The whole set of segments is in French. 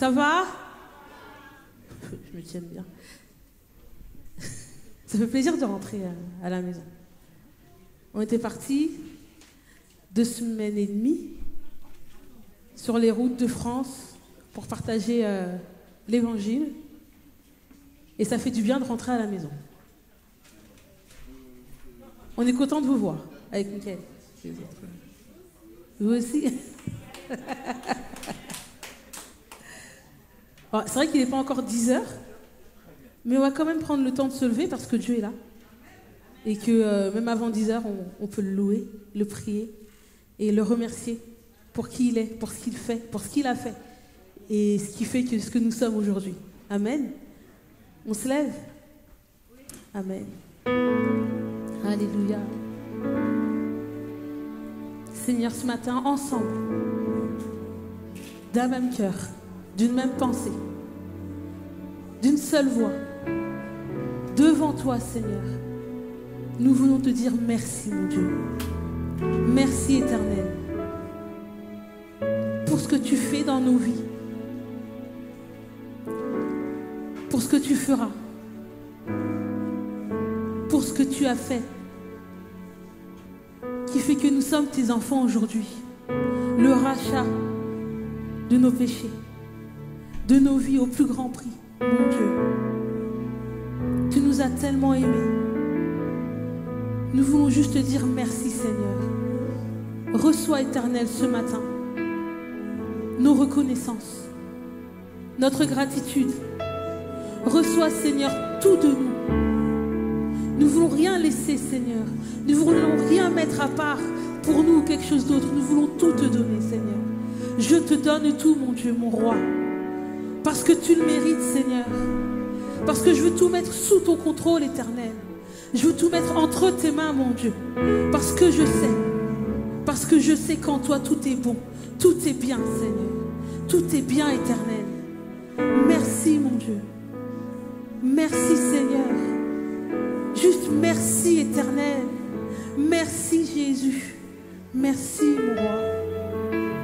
Ça va? Je me tiens bien. Ça fait plaisir de rentrer à la maison. On était partis 2 semaines et demie sur les routes de France pour partager l'évangile. Et ça fait du bien de rentrer à la maison. On est content de vous voir avec Mickaël. Vous aussi. C'est vrai qu'il n'est pas encore 10 heures, mais on va quand même prendre le temps de se lever parce que Dieu est là. Et que même avant 10 heures, on peut le louer, le prier et le remercier pour qui il est, pour ce qu'il fait, pour ce qu'il a fait et ce qui fait que ce que nous sommes aujourd'hui. Amen. On se lève. Amen. Alléluia. Seigneur, ce matin, ensemble, d'un même cœur, d'une même pensée, d'une seule voix, devant toi, Seigneur, nous voulons te dire merci, mon Dieu. Merci, Éternel, pour ce que tu fais dans nos vies, pour ce que tu feras, pour ce que tu as fait, qui fait que nous sommes tes enfants aujourd'hui. Le rachat de nos péchés, de nos vies au plus grand prix, mon Dieu. Tu nous as tellement aimés. Nous voulons juste te dire merci, Seigneur. Reçois, Éternel, ce matin nos reconnaissances, notre gratitude. Reçois, Seigneur, tout de nous. Nous ne voulons rien laisser, Seigneur. Nous ne voulons rien mettre à part pour nous ou quelque chose d'autre. Nous voulons tout te donner, Seigneur. Je te donne tout, mon Dieu, mon roi. Parce que tu le mérites, Seigneur. Parce que je veux tout mettre sous ton contrôle, Éternel. Je veux tout mettre entre tes mains, mon Dieu. Parce que je sais. Parce que je sais qu'en toi, tout est bon. Tout est bien, Seigneur. Tout est bien, Éternel. Merci, mon Dieu. Merci, Seigneur. Juste merci, Éternel. Merci, Jésus. Merci, mon roi.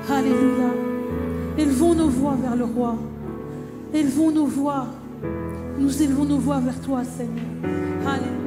Alléluia. Élevons nos voix vers le roi. Élevons nos voix. Nous élevons nos voix vers toi, Seigneur. Alléluia.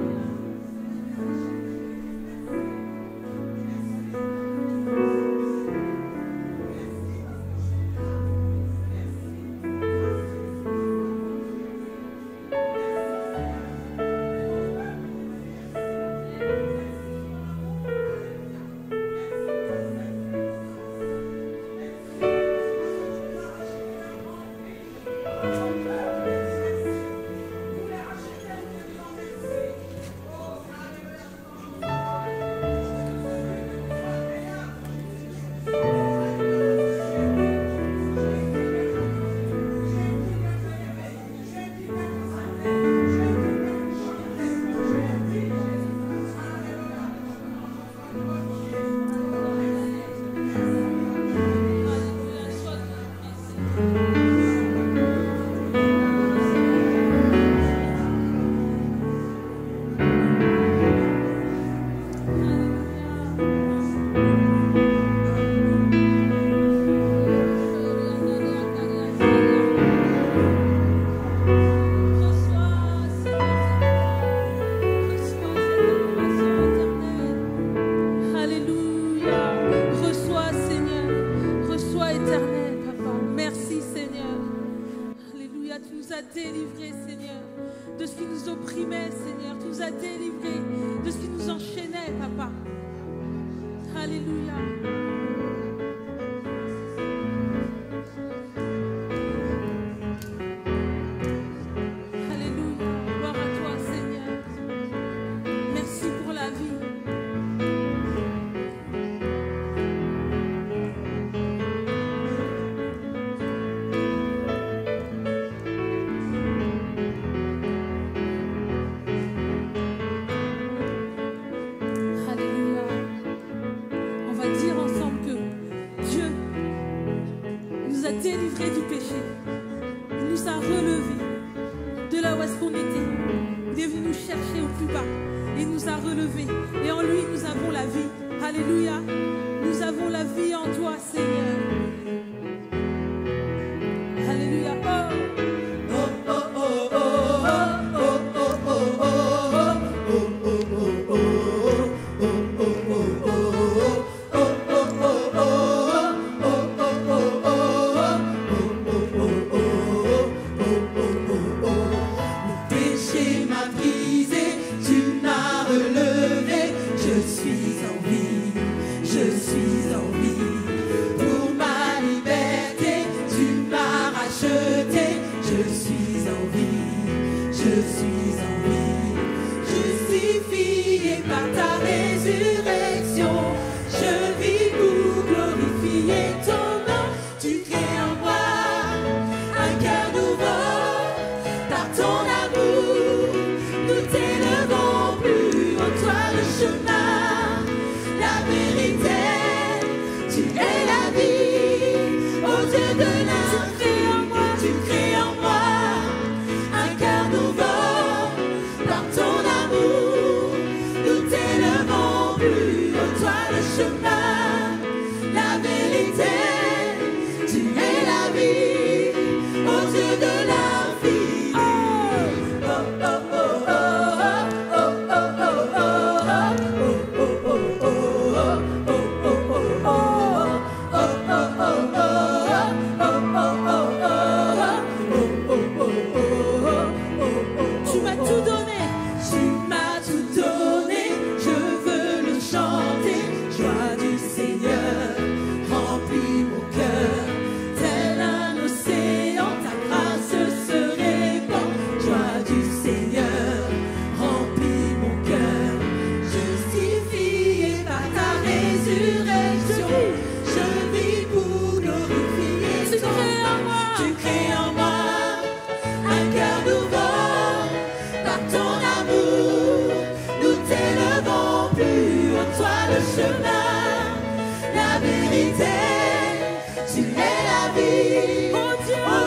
Alléluia. par ta résurrection. Je vis pour glorifier ton nom. Tu crées en moi un cœur nouveau. Par ton amour, nous t'élevons plus haut, toi le chemin, la vérité. Tu es la vie, oh Dieu de l'infini. Tu crées en moi un cœur nouveau. Par ton amour, nous t'élevons plus haut, toi le chemin, la vérité. Tu es la vie, oh Dieu de l'infini. Oh, oh, oh, oh, oh, oh, oh, Tu m'as tout donné. tu m'as tout donné, je veux le chanter. Joie du Seigneur remplit mon cœur, tel un océan, ta grâce se répand. Joie du Seigneur remplit mon cœur, justifié par ta résurrection. Je vis pour glorifier ton nom. Tu crées en moi un cœur nouveau. Par ton amour, nous t'élevons plus haut, toi le chemin, la vérité. Tu es la vie, oh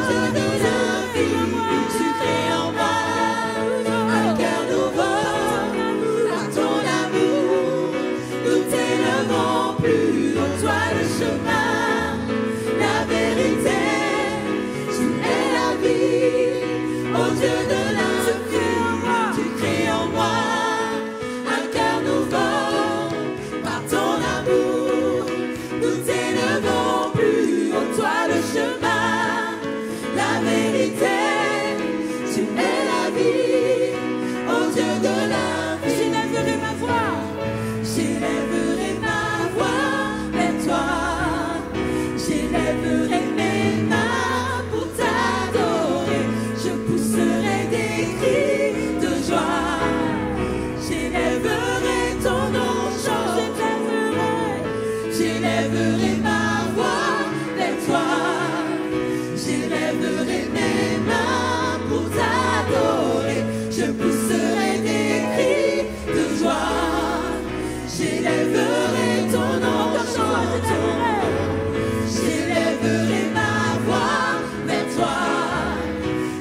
Dieu de l'infini. Tu crées en moi un cœur nouveau. Par ton amour, nous t'élevons plus haut, toi le chemin, la vérité. Tu es la vie, oh Dieu de l'infini. Tu crées en moi un cœur nouveau. Par ton amour, nous t'élevons plus haut, toi le chemin, la vérité. Tu es la vie, oh Dieu de l'infini. J'élèverai ma voix. J'élèverai ma voix vers toi. J'élèverai mes mains pour t'adorer. Je pousserai des cris de joie. J'élèverai ton nom, j'élèverai ma voix vers toi. J'élèverai mes mains pour t'adorer. Je pousserai des cris de joie. J'élèverai ton nom, j'élèverai ma voix vers toi.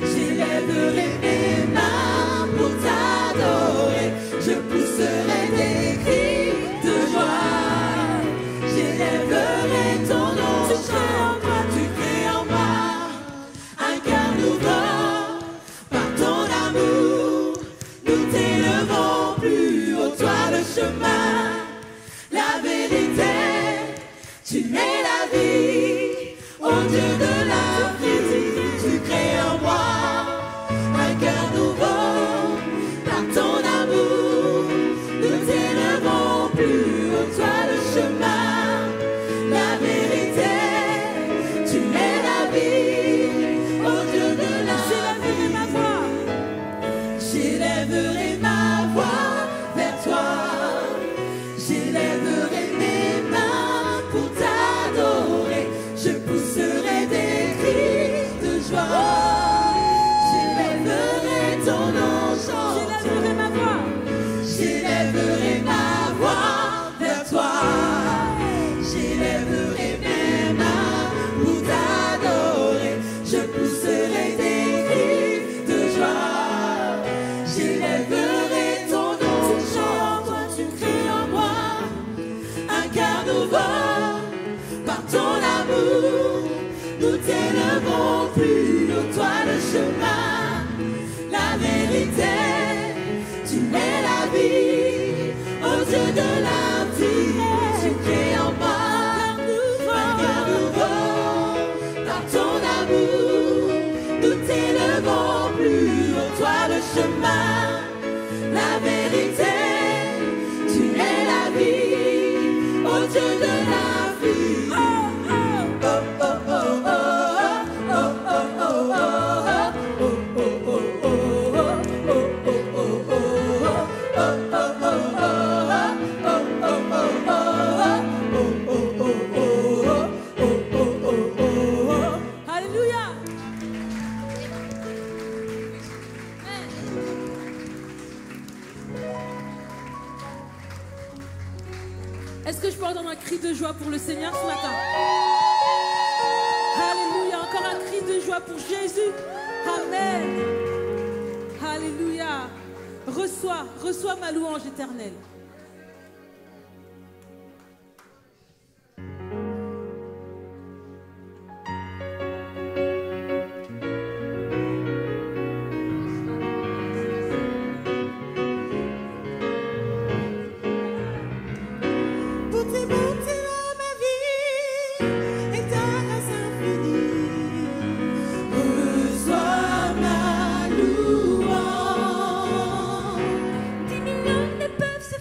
J'élèverai mes mains pour t'adorer. Je pousserai des cris de joie. J'élèverai ton nom. Tu crées en moi un cœur nouveau. Par ton amour, nous t'élevons plus haut, toi le chemin, la vérité. Tu es la vie, oh Dieu de l'infini. Tu crées en moi un cœur nouveau. Par ton amour, nous t'élevons plus haut, toi le chemin, la vérité. Tu es la vie, oh Dieu de J'élèverai ma l'infini. voix. J'élèverai ma voix vers toi. J'élèverai mes mains pour t'adorer. Je pousserai des cris de joie. J'élèverai ton nom, J'élèverai ma voix. j'élèverai ma voix vers toi. J'élèverai mes mains pour t'adorer. Je pousserai des cris de joie. J'élèverai ton nom, tu crées en moi un cœur nouveau. Par ton amour, nous t'élevons plus haut, toi le chemin, la vérité. Tu es la vie, oh Dieu de l'infini. Tu crées en moi un cœur nouveau. Par ton amour, nous t'élevons plus haut, toi le chemin, la vérité. Tu es la vie, oh Dieu de l'infini. Oh, oh, oh, oh, oh, oh, oh, oh, oh, oh, oh. Est-ce que je peux entendre un cri de joie pour le Seigneur ce matin? Alléluia, encore un cri de joie pour Jésus. Amen. Alléluia. Reçois ma louange éternelle. Des millions ne peuvent se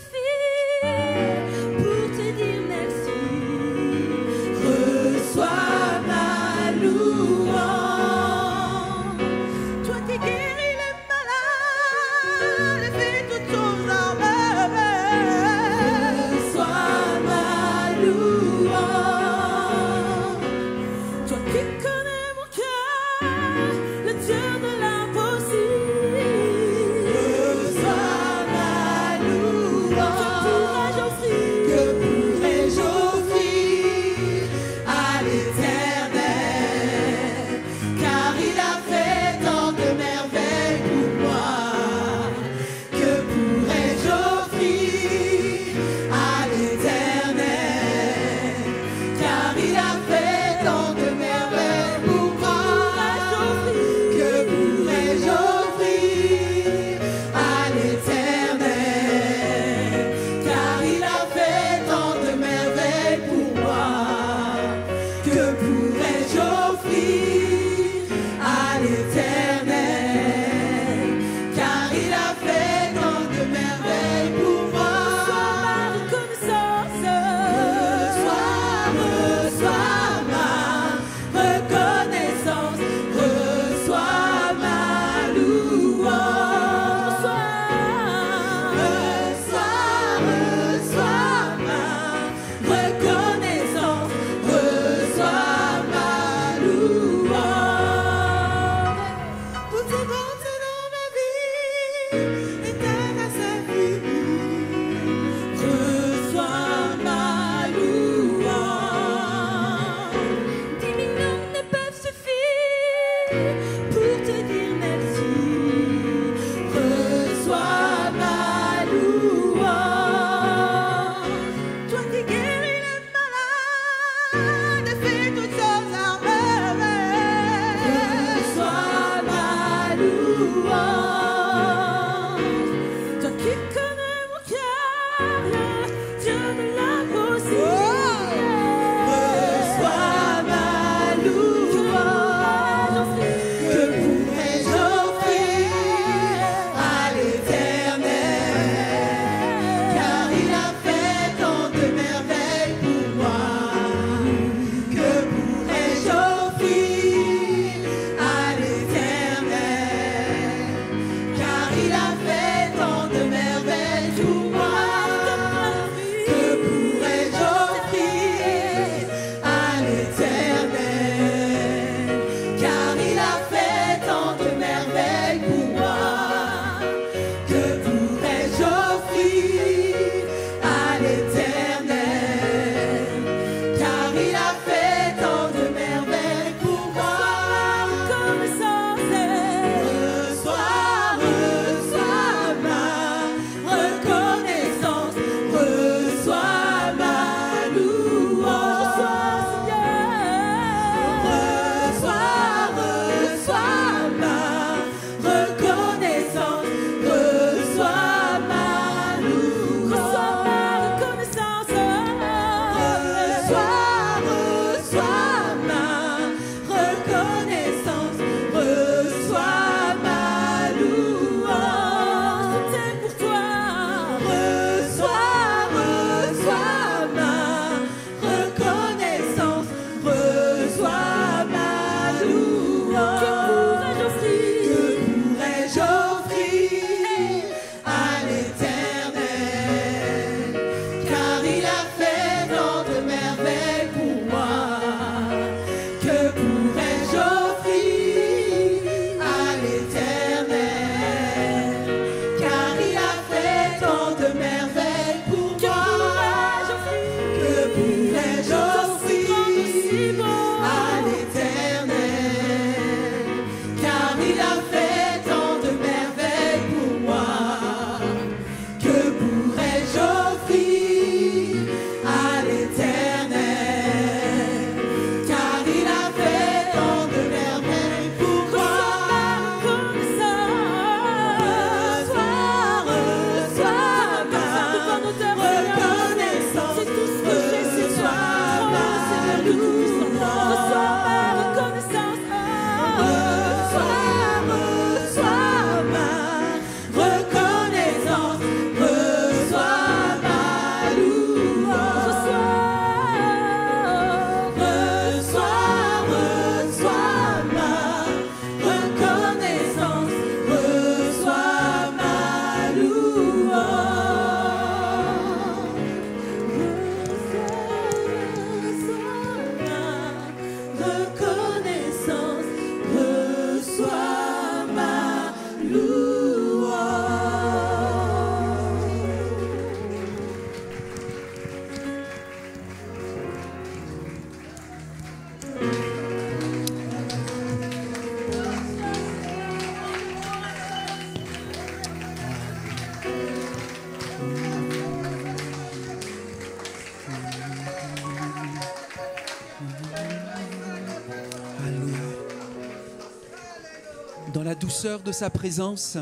dans la douceur de sa présence.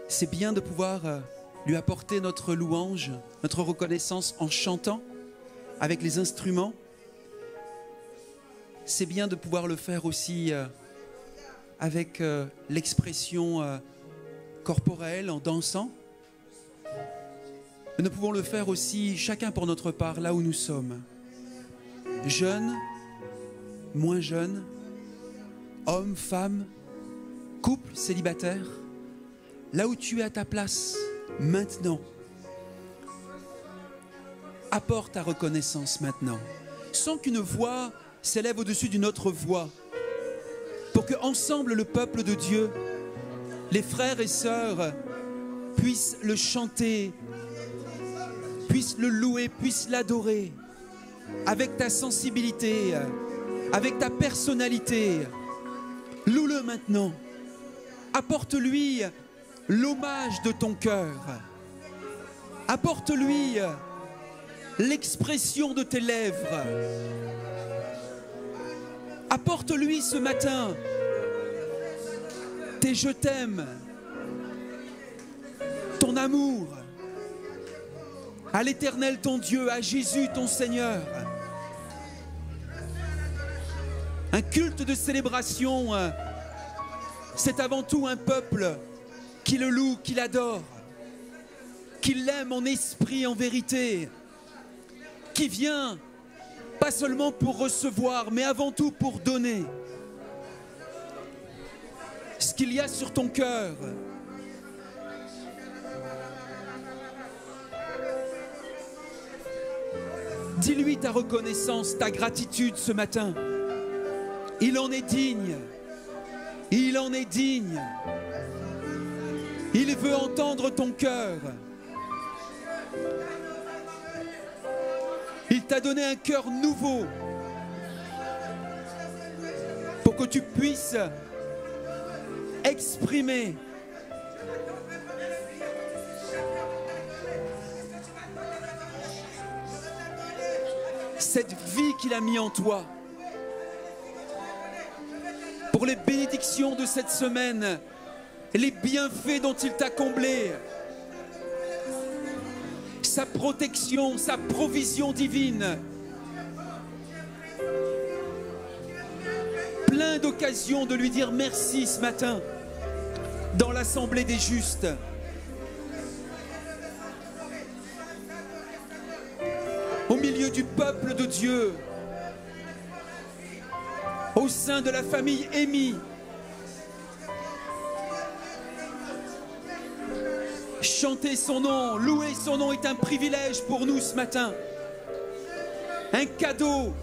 C'est bien de pouvoir lui apporter notre louange, notre reconnaissance en chantant avec les instruments. C'est bien de pouvoir le faire aussi avec l'expression corporelle, en dansant. Nous pouvons le faire aussi chacun pour notre part, là où nous sommes. Jeunes, moins jeunes, hommes, femmes, couples, célibataires. Là où tu es à ta place, maintenant. Apporte ta reconnaissance maintenant. Sans qu'une voix s'élève au-dessus d'une autre voix. Pour que ensemble le peuple de Dieu, les frères et sœurs, puissent le chanter, puissent le louer, puissent l'adorer. Avec ta sensibilité, avec ta personnalité. Loue-le maintenant. Apporte-lui l'hommage de ton cœur. Apporte-lui l'expression de tes lèvres. Apporte-lui ce matin tes je t'aime, ton amour à l'Éternel ton Dieu, à Jésus ton Seigneur. Un culte de célébration, c'est avant tout un peuple qui le loue, qui l'adore, qui l'aime en esprit, en vérité, qui vient pas seulement pour recevoir, mais avant tout pour donner ce qu'il y a sur ton cœur. Dis-lui ta reconnaissance, ta gratitude ce matin. Il en est digne. Il en est digne. Il veut entendre ton cœur. Il t'a donné un cœur nouveau pour que tu puisses exprimer cette vie qu'il a mis en toi. Pour les bénédictions de cette semaine, les bienfaits dont il t'a comblé, sa protection, sa provision divine. Plein d'occasions de lui dire merci ce matin dans l'assemblée des justes. Au milieu du peuple de Dieu, au sein de la famille Amy. Chanter son nom, louer son nom est un privilège pour nous ce matin. Un cadeau.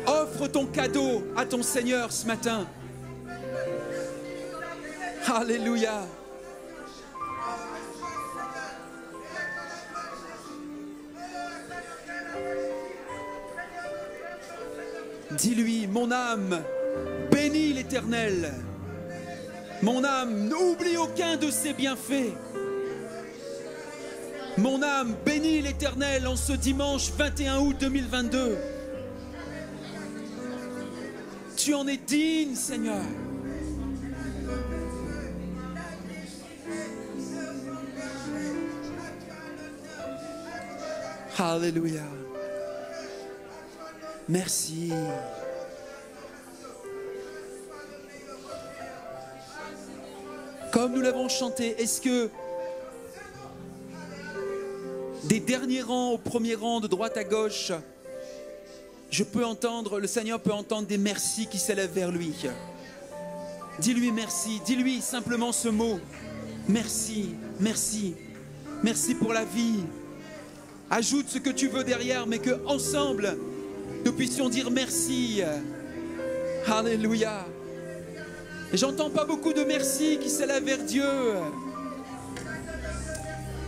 Offre ton cadeau à ton Seigneur ce matin. Alléluia. Dis-lui, mon âme, bénis l'Éternel. Mon âme, n'oublie aucun de ses bienfaits. Mon âme, bénis l'Éternel en ce dimanche 21 août 2022. Tu en es digne, Seigneur. Alléluia. Merci. Comme nous l'avons chanté, est-ce que des derniers rangs au premier rang, de droite à gauche, je peux entendre, le Seigneur peut entendre des merci qui s'élèvent vers lui. Dis-lui merci, dis-lui simplement ce mot. Merci, merci, merci pour la vie. Ajoute ce que tu veux derrière, mais que ensemble nous puissions dire merci. Alléluia. J'entends pas beaucoup de merci qui s'élèvent vers Dieu.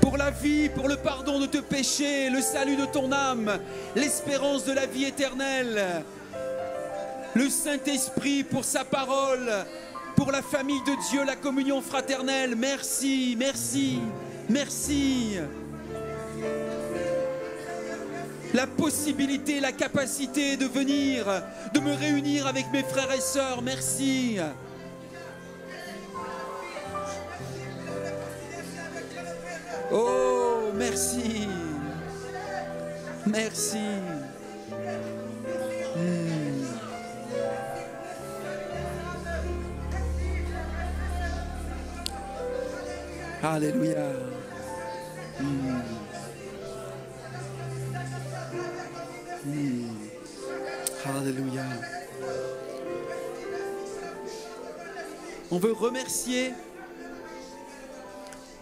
Pour la vie, pour le pardon de tes péchés, le salut de ton âme, l'espérance de la vie éternelle. Le Saint-Esprit pour sa parole, pour la famille de Dieu, la communion fraternelle. Merci, merci, merci. la possibilité, la capacité de venir, de me réunir avec mes frères et sœurs. Merci. Oh, merci. Merci. Alléluia. Alléluia. On veut remercier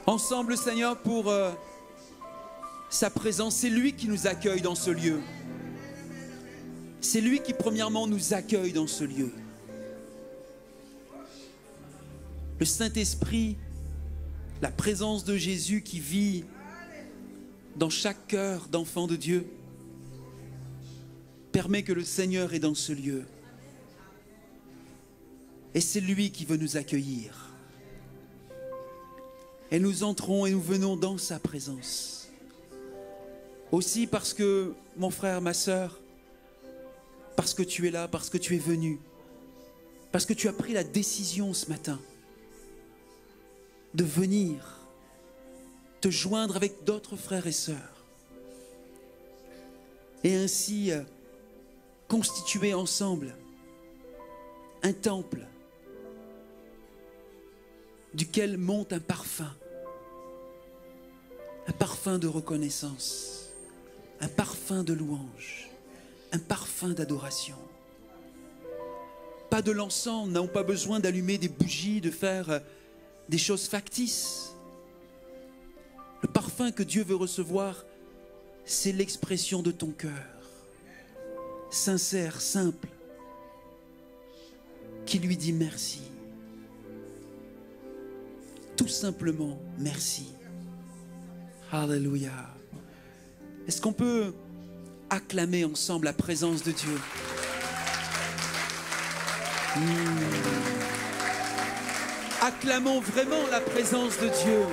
ensemble le Seigneur pour sa présence. C'est lui qui nous accueille dans ce lieu. C'est lui qui premièrement nous accueille dans ce lieu. Le Saint-Esprit, la présence de Jésus qui vit dans chaque cœur d'enfant de Dieu, permet que le Seigneur est dans ce lieu. Et c'est lui qui veut nous accueillir. Et nous entrons et nous venons dans sa présence. Aussi parce que, mon frère, ma sœur, parce que tu es là, parce que tu es venu, parce que tu as pris la décision ce matin de venir te joindre avec d'autres frères et sœurs et ainsi constituer ensemble un temple duquel monte un parfum de reconnaissance, un parfum de louange, un parfum d'adoration. Pas de l'encens, nous n'avons pas besoin d'allumer des bougies, de faire des choses factices. Le parfum que Dieu veut recevoir, c'est l'expression de ton cœur, sincère, simple, qui lui dit merci. Tout simplement merci. Alléluia. Est-ce qu'on peut acclamer ensemble la présence de Dieu? Acclamons vraiment la présence de Dieu.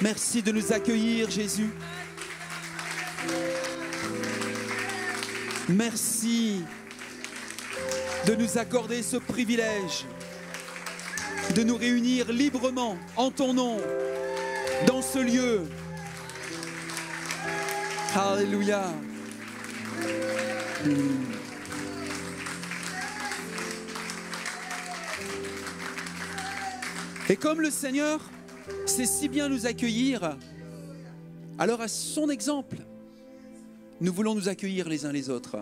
Merci de nous accueillir, Jésus. Merci de nous accorder ce privilège de nous réunir librement en ton nom dans ce lieu. Alléluia. Et comme le Seigneur sait si bien nous accueillir, alors à son exemple, nous voulons nous accueillir les uns les autres.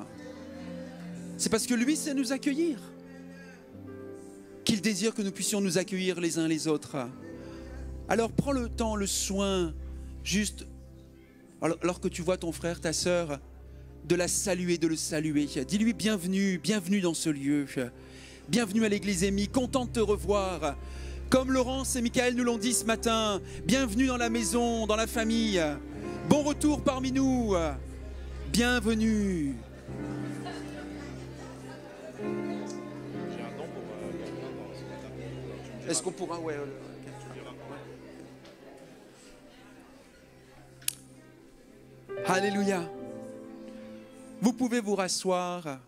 C'est parce que lui sait nous accueillir qu'il désire que nous puissions nous accueillir les uns les autres. Alors prends le temps, le soin, juste, alors que tu vois ton frère, ta sœur, de la saluer, de le saluer. Dis-lui bienvenue, bienvenue dans ce lieu. Bienvenue à l'église Émi, content de te revoir. Comme Laurence et Michael nous l'ont dit ce matin, bienvenue dans la maison, dans la famille. Bon retour parmi nous. Bienvenue. Est-ce qu'on pourra... Ouais. Alléluia. Vous pouvez vous rasseoir.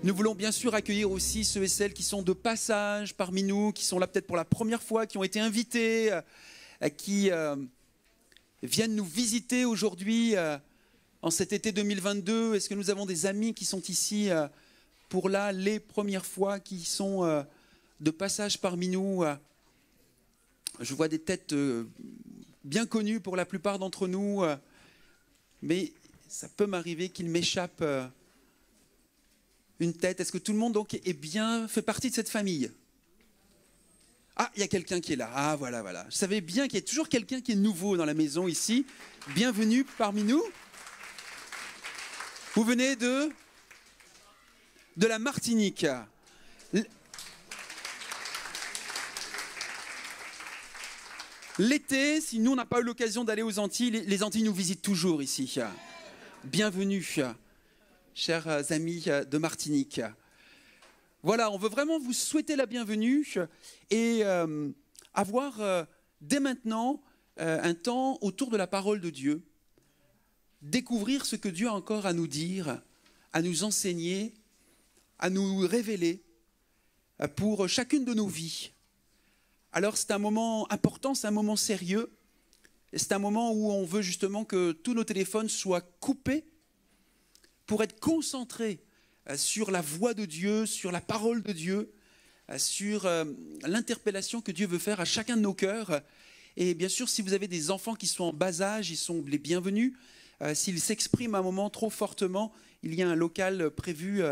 Nous voulons bien sûr accueillir aussi ceux et celles qui sont de passage parmi nous, qui sont là peut-être pour la première fois, qui ont été invités, qui viennent nous visiter aujourd'hui en cet été 2022. Est-ce que nous avons des amis qui sont ici pour là les premières fois, qui sont de passage parmi nous? Je vois des têtes bien connues pour la plupart d'entre nous, mais ça peut m'arriver qu'il m'échappe une tête. Est-ce que tout le monde donc est bien, fait partie de cette famille? Ah, il y a quelqu'un qui est là. Ah, voilà, voilà. Je savais bien qu'il y a toujours quelqu'un qui est nouveau dans la maison ici. Bienvenue parmi nous. Vous venez de la Martinique. L'été, si nous on n'a pas eu l'occasion d'aller aux Antilles, les Antilles nous visitent toujours ici. Bienvenue, chers amis de Martinique. Voilà, on veut vraiment vous souhaiter la bienvenue et avoir dès maintenant un temps autour de la parole de Dieu, découvrir ce que Dieu a encore à nous dire, à nous enseigner, à nous révéler pour chacune de nos vies. Alors c'est un moment important, c'est un moment sérieux, c'est un moment où on veut justement que tous nos téléphones soient coupés pour être concentrés sur la voix de Dieu, sur la parole de Dieu, sur l'interpellation que Dieu veut faire à chacun de nos cœurs. Et bien sûr, si vous avez des enfants qui sont en bas âge, ils sont les bienvenus. S'ils s'expriment à un moment trop fortement, il y a un local prévu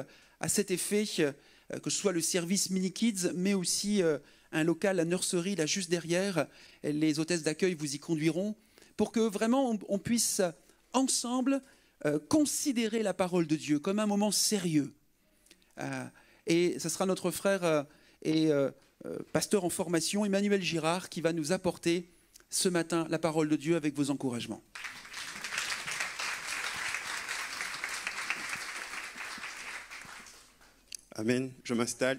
à cet effet, que ce soit le service Mini Kids, mais aussi un local, la nurserie, là juste derrière. Les hôtesses d'accueil vous y conduiront pour que vraiment on puisse ensemble considérer la parole de Dieu comme un moment sérieux. Et ce sera notre frère et pasteur en formation, Emmanuel Girard, qui va nous apporter ce matin la parole de Dieu avec vos encouragements. Amen, je m'installe.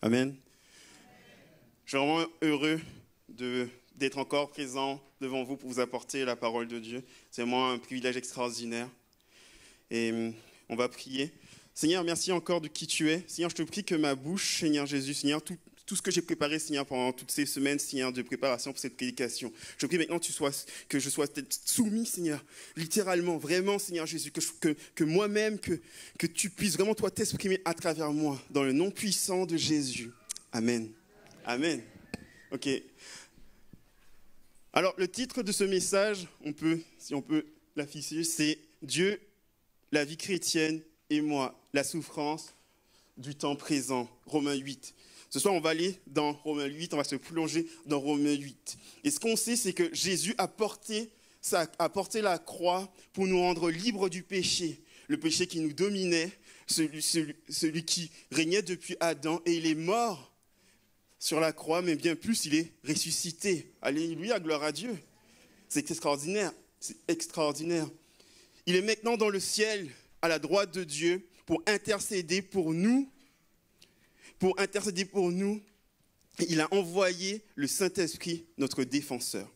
Amen. Je suis vraiment heureux d'être encore présent devant vous pour vous apporter la parole de Dieu. C'est vraiment un privilège extraordinaire. Et on va prier. Seigneur, merci encore de qui tu es. Seigneur, je te prie que ma bouche, Seigneur Jésus, Seigneur, tout ce que j'ai préparé, Seigneur, pendant toutes ces semaines, Seigneur, de préparation pour cette prédication. Je prie maintenant que je sois soumis, Seigneur, littéralement, vraiment, Seigneur Jésus, que moi-même, que tu puisses vraiment, toi, t'exprimer à travers moi, dans le nom puissant de Jésus. Amen. Amen. Ok. Alors, le titre de ce message, si on peut l'afficher, c'est « Dieu, la vie chrétienne et moi, la souffrance du temps présent », Romains 8. Ce soir, on va aller dans Romains 8, on va se plonger dans Romains 8. Et ce qu'on sait, c'est que Jésus a porté la croix pour nous rendre libres du péché, le péché qui nous dominait, celui qui régnait depuis Adam, et il est mort sur la croix, mais bien plus, il est ressuscité. Alléluia, gloire à Dieu. C'est extraordinaire, c'est extraordinaire. Il est maintenant dans le ciel, à la droite de Dieu, pour intercéder pour nous. Et il a envoyé le Saint-Esprit, notre défenseur.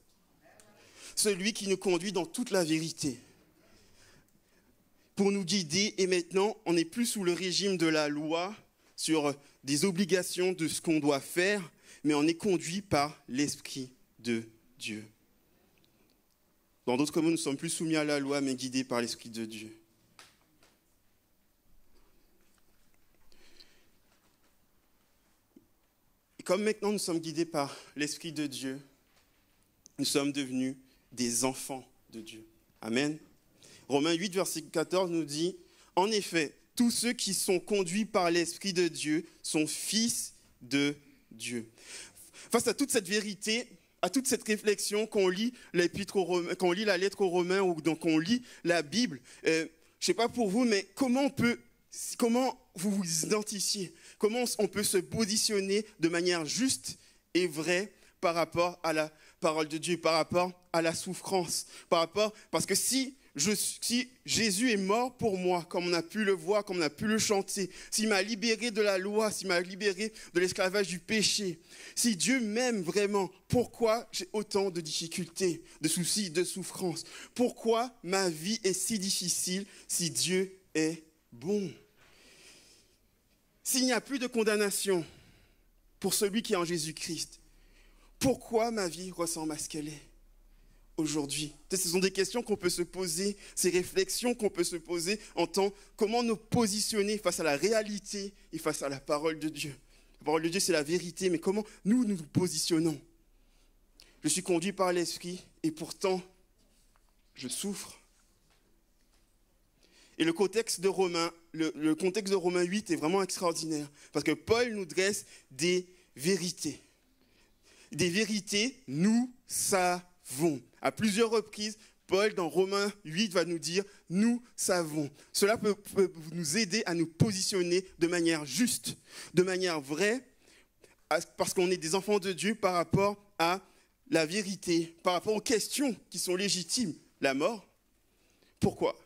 Celui qui nous conduit dans toute la vérité. Pour nous guider, et maintenant, on n'est plus sous le régime de la loi, sur des obligations de ce qu'on doit faire, mais on est conduit par l'Esprit de Dieu. Dans d'autres mots, nous ne sommes plus soumis à la loi, mais guidés par l'Esprit de Dieu. Et comme maintenant nous sommes guidés par l'Esprit de Dieu, nous sommes devenus des enfants de Dieu. Amen. Romains 8, verset 14 nous dit, « En effet, tous ceux qui sont conduits par l'Esprit de Dieu sont fils de Dieu. » Face à toute cette vérité, à toute cette réflexion, qu'on lit qu'on lit la lettre aux Romains ou donc qu'on lit la Bible, je ne sais pas pour vous, mais comment vous vous identifiez? Comment on peut se positionner de manière juste et vraie par rapport à la parole de Dieu, par rapport à la souffrance, parce que si Jésus est mort pour moi, comme on a pu le voir, comme on a pu le chanter, s'il m'a libéré de la loi, s'il m'a libéré de l'esclavage du péché, si Dieu m'aime vraiment, pourquoi j'ai autant de difficultés, de soucis, de souffrances? Pourquoi ma vie est si difficile si Dieu est bon? S'il n'y a plus de condamnation pour celui qui est en Jésus-Christ, pourquoi ma vie ressemble à ce qu'elle est aujourd'hui? Ce sont des questions qu'on peut se poser, ces réflexions qu'on peut se poser en tant comment nous positionner face à la réalité et face à la parole de Dieu. La parole de Dieu, c'est la vérité, mais comment nous nous positionnons? Je suis conduit par l'Esprit et pourtant, je souffre. Et le contexte de Romains 8 est vraiment extraordinaire parce que Paul nous dresse des vérités. Des vérités, nous savons. À plusieurs reprises, Paul, dans Romains 8, va nous dire « Nous savons ». Cela peut nous aider à nous positionner de manière juste, de manière vraie, parce qu'on est des enfants de Dieu par rapport à la vérité, par rapport aux questions qui sont légitimes. La mort, pourquoi ?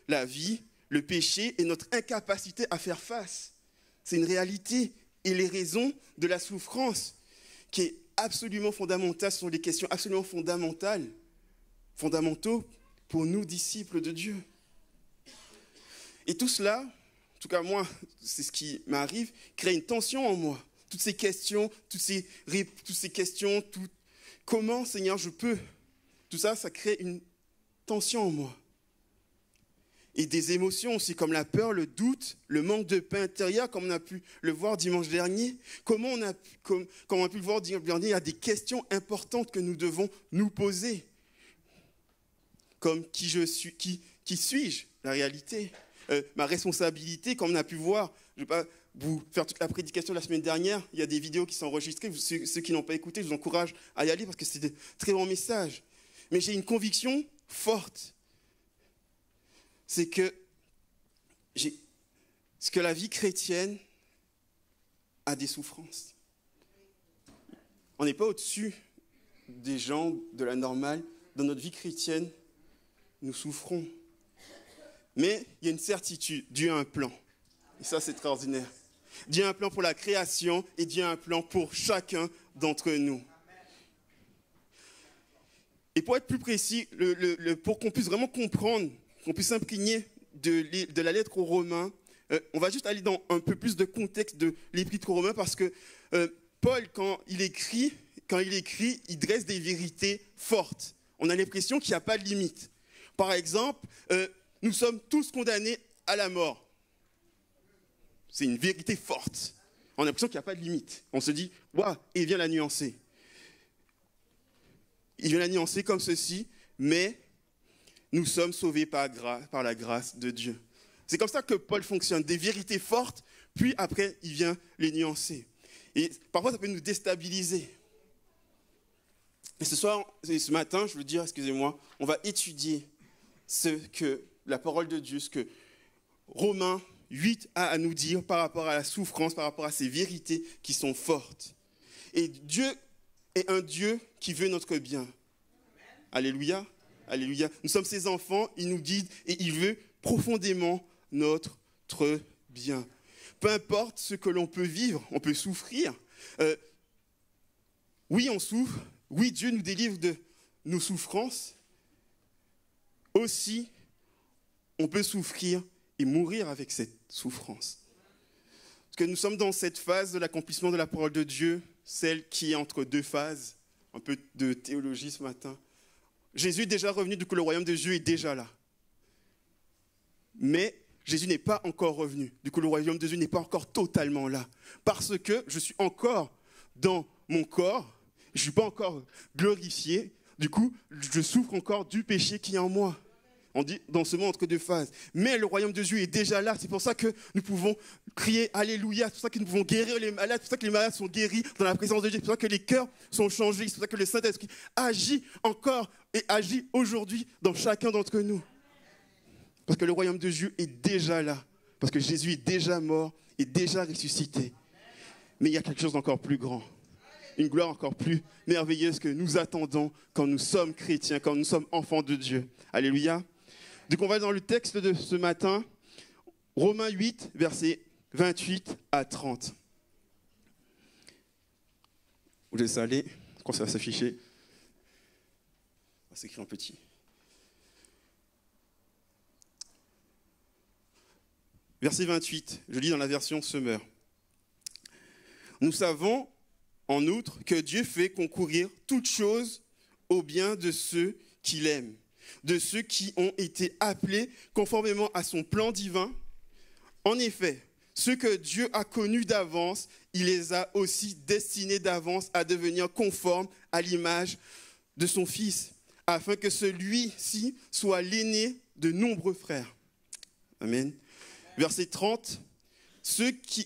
La vie, le péché et notre incapacité à faire face. C'est une réalité. Et les raisons de la souffrance, qui est absolument fondamentale, sont des questions absolument fondamentaux pour nous, disciples de Dieu. Et tout cela, en tout cas moi, c'est ce qui m'arrive, crée une tension en moi. Toutes ces questions, comment, Seigneur, je peux ? Tout ça, ça crée une tension en moi. Et des émotions aussi, comme la peur, le doute, le manque de paix intérieure, comme on a pu le voir dimanche dernier. Comme on a pu le voir dimanche dernier, il y a des questions importantes que nous devons nous poser. Comme qui suis-je, la réalité, ma responsabilité, comme on a pu voir. Je ne vais pas vous faire toute la prédication de la semaine dernière. Il y a des vidéos qui sont enregistrées. Ceux qui n'ont pas écouté, je vous encourage à y aller parce que c'est de très bons messages. Mais j'ai une conviction forte. C'est que la vie chrétienne a des souffrances. On n'est pas au-dessus des gens de la normale. Dans notre vie chrétienne, nous souffrons. Mais il y a une certitude, Dieu a un plan. Et ça, c'est extraordinaire. Dieu a un plan pour la création et Dieu a un plan pour chacun d'entre nous. Et pour être plus précis, pour qu'on puisse vraiment comprendre, qu'on puisse s'imprégner de la lettre aux Romains, on va juste aller dans un peu plus de contexte de l'épître aux Romains parce que Paul, quand il écrit, il dresse des vérités fortes. On a l'impression qu'il n'y a pas de limite. Par exemple, nous sommes tous condamnés à la mort. C'est une vérité forte. On a l'impression qu'il n'y a pas de limite. On se dit, waouh, et il vient la nuancer. Il vient la nuancer comme ceci, mais nous sommes sauvés par la grâce de Dieu. C'est comme ça que Paul fonctionne, des vérités fortes, puis après, il vient les nuancer. Et parfois, ça peut nous déstabiliser. Et ce matin, je veux dire, excusez-moi, on va étudier ce que la parole de Dieu, ce que Romains 8 a à nous dire par rapport à la souffrance, par rapport à ces vérités qui sont fortes. Et Dieu est un Dieu qui veut notre bien. Alléluia, alléluia. Nous sommes ses enfants, il nous guide et il veut profondément notre bien. Peu importe ce que l'on peut vivre, on peut souffrir. Oui, on souffre. Oui, Dieu nous délivre de nos souffrances. Aussi, on peut souffrir et mourir avec cette souffrance. Parce que nous sommes dans cette phase de l'accomplissement de la parole de Dieu, celle qui est entre deux phases, un peu de théologie ce matin. Jésus est déjà revenu, du coup le royaume de Dieu est déjà là. Mais Jésus n'est pas encore revenu, du coup le royaume de Dieu n'est pas encore totalement là. Parce que je suis encore dans mon corps, je ne suis pas encore glorifié, du coup je souffre encore du péché qui est en moi. On dit dans ce monde entre deux phases. Mais le royaume de Dieu est déjà là. C'est pour ça que nous pouvons crier Alléluia. C'est pour ça que nous pouvons guérir les malades. C'est pour ça que les malades sont guéris dans la présence de Dieu. C'est pour ça que les cœurs sont changés. C'est pour ça que le Saint-Esprit agit encore et agit aujourd'hui dans chacun d'entre nous. Parce que le royaume de Dieu est déjà là. Parce que Jésus est déjà mort et déjà ressuscité. Mais il y a quelque chose d'encore plus grand. Une gloire encore plus merveilleuse que nous attendons quand nous sommes chrétiens, quand nous sommes enfants de Dieu. Alléluia. Donc on va dans le texte de ce matin, Romains 8, versets 28 à 30. Vous laissez aller, quand ça va s'afficher. On va s'écrire en petit. Verset 28, je lis dans la version Summer. Nous savons, en outre, que Dieu fait concourir toutes choses au bien de ceux qu'il aime, de ceux qui ont été appelés conformément à son plan divin. En effet, ceux que Dieu a connus d'avance, il les a aussi destinés d'avance à devenir conformes à l'image de son Fils, afin que celui-ci soit l'aîné de nombreux frères. Amen. Verset 30, ceux qu'il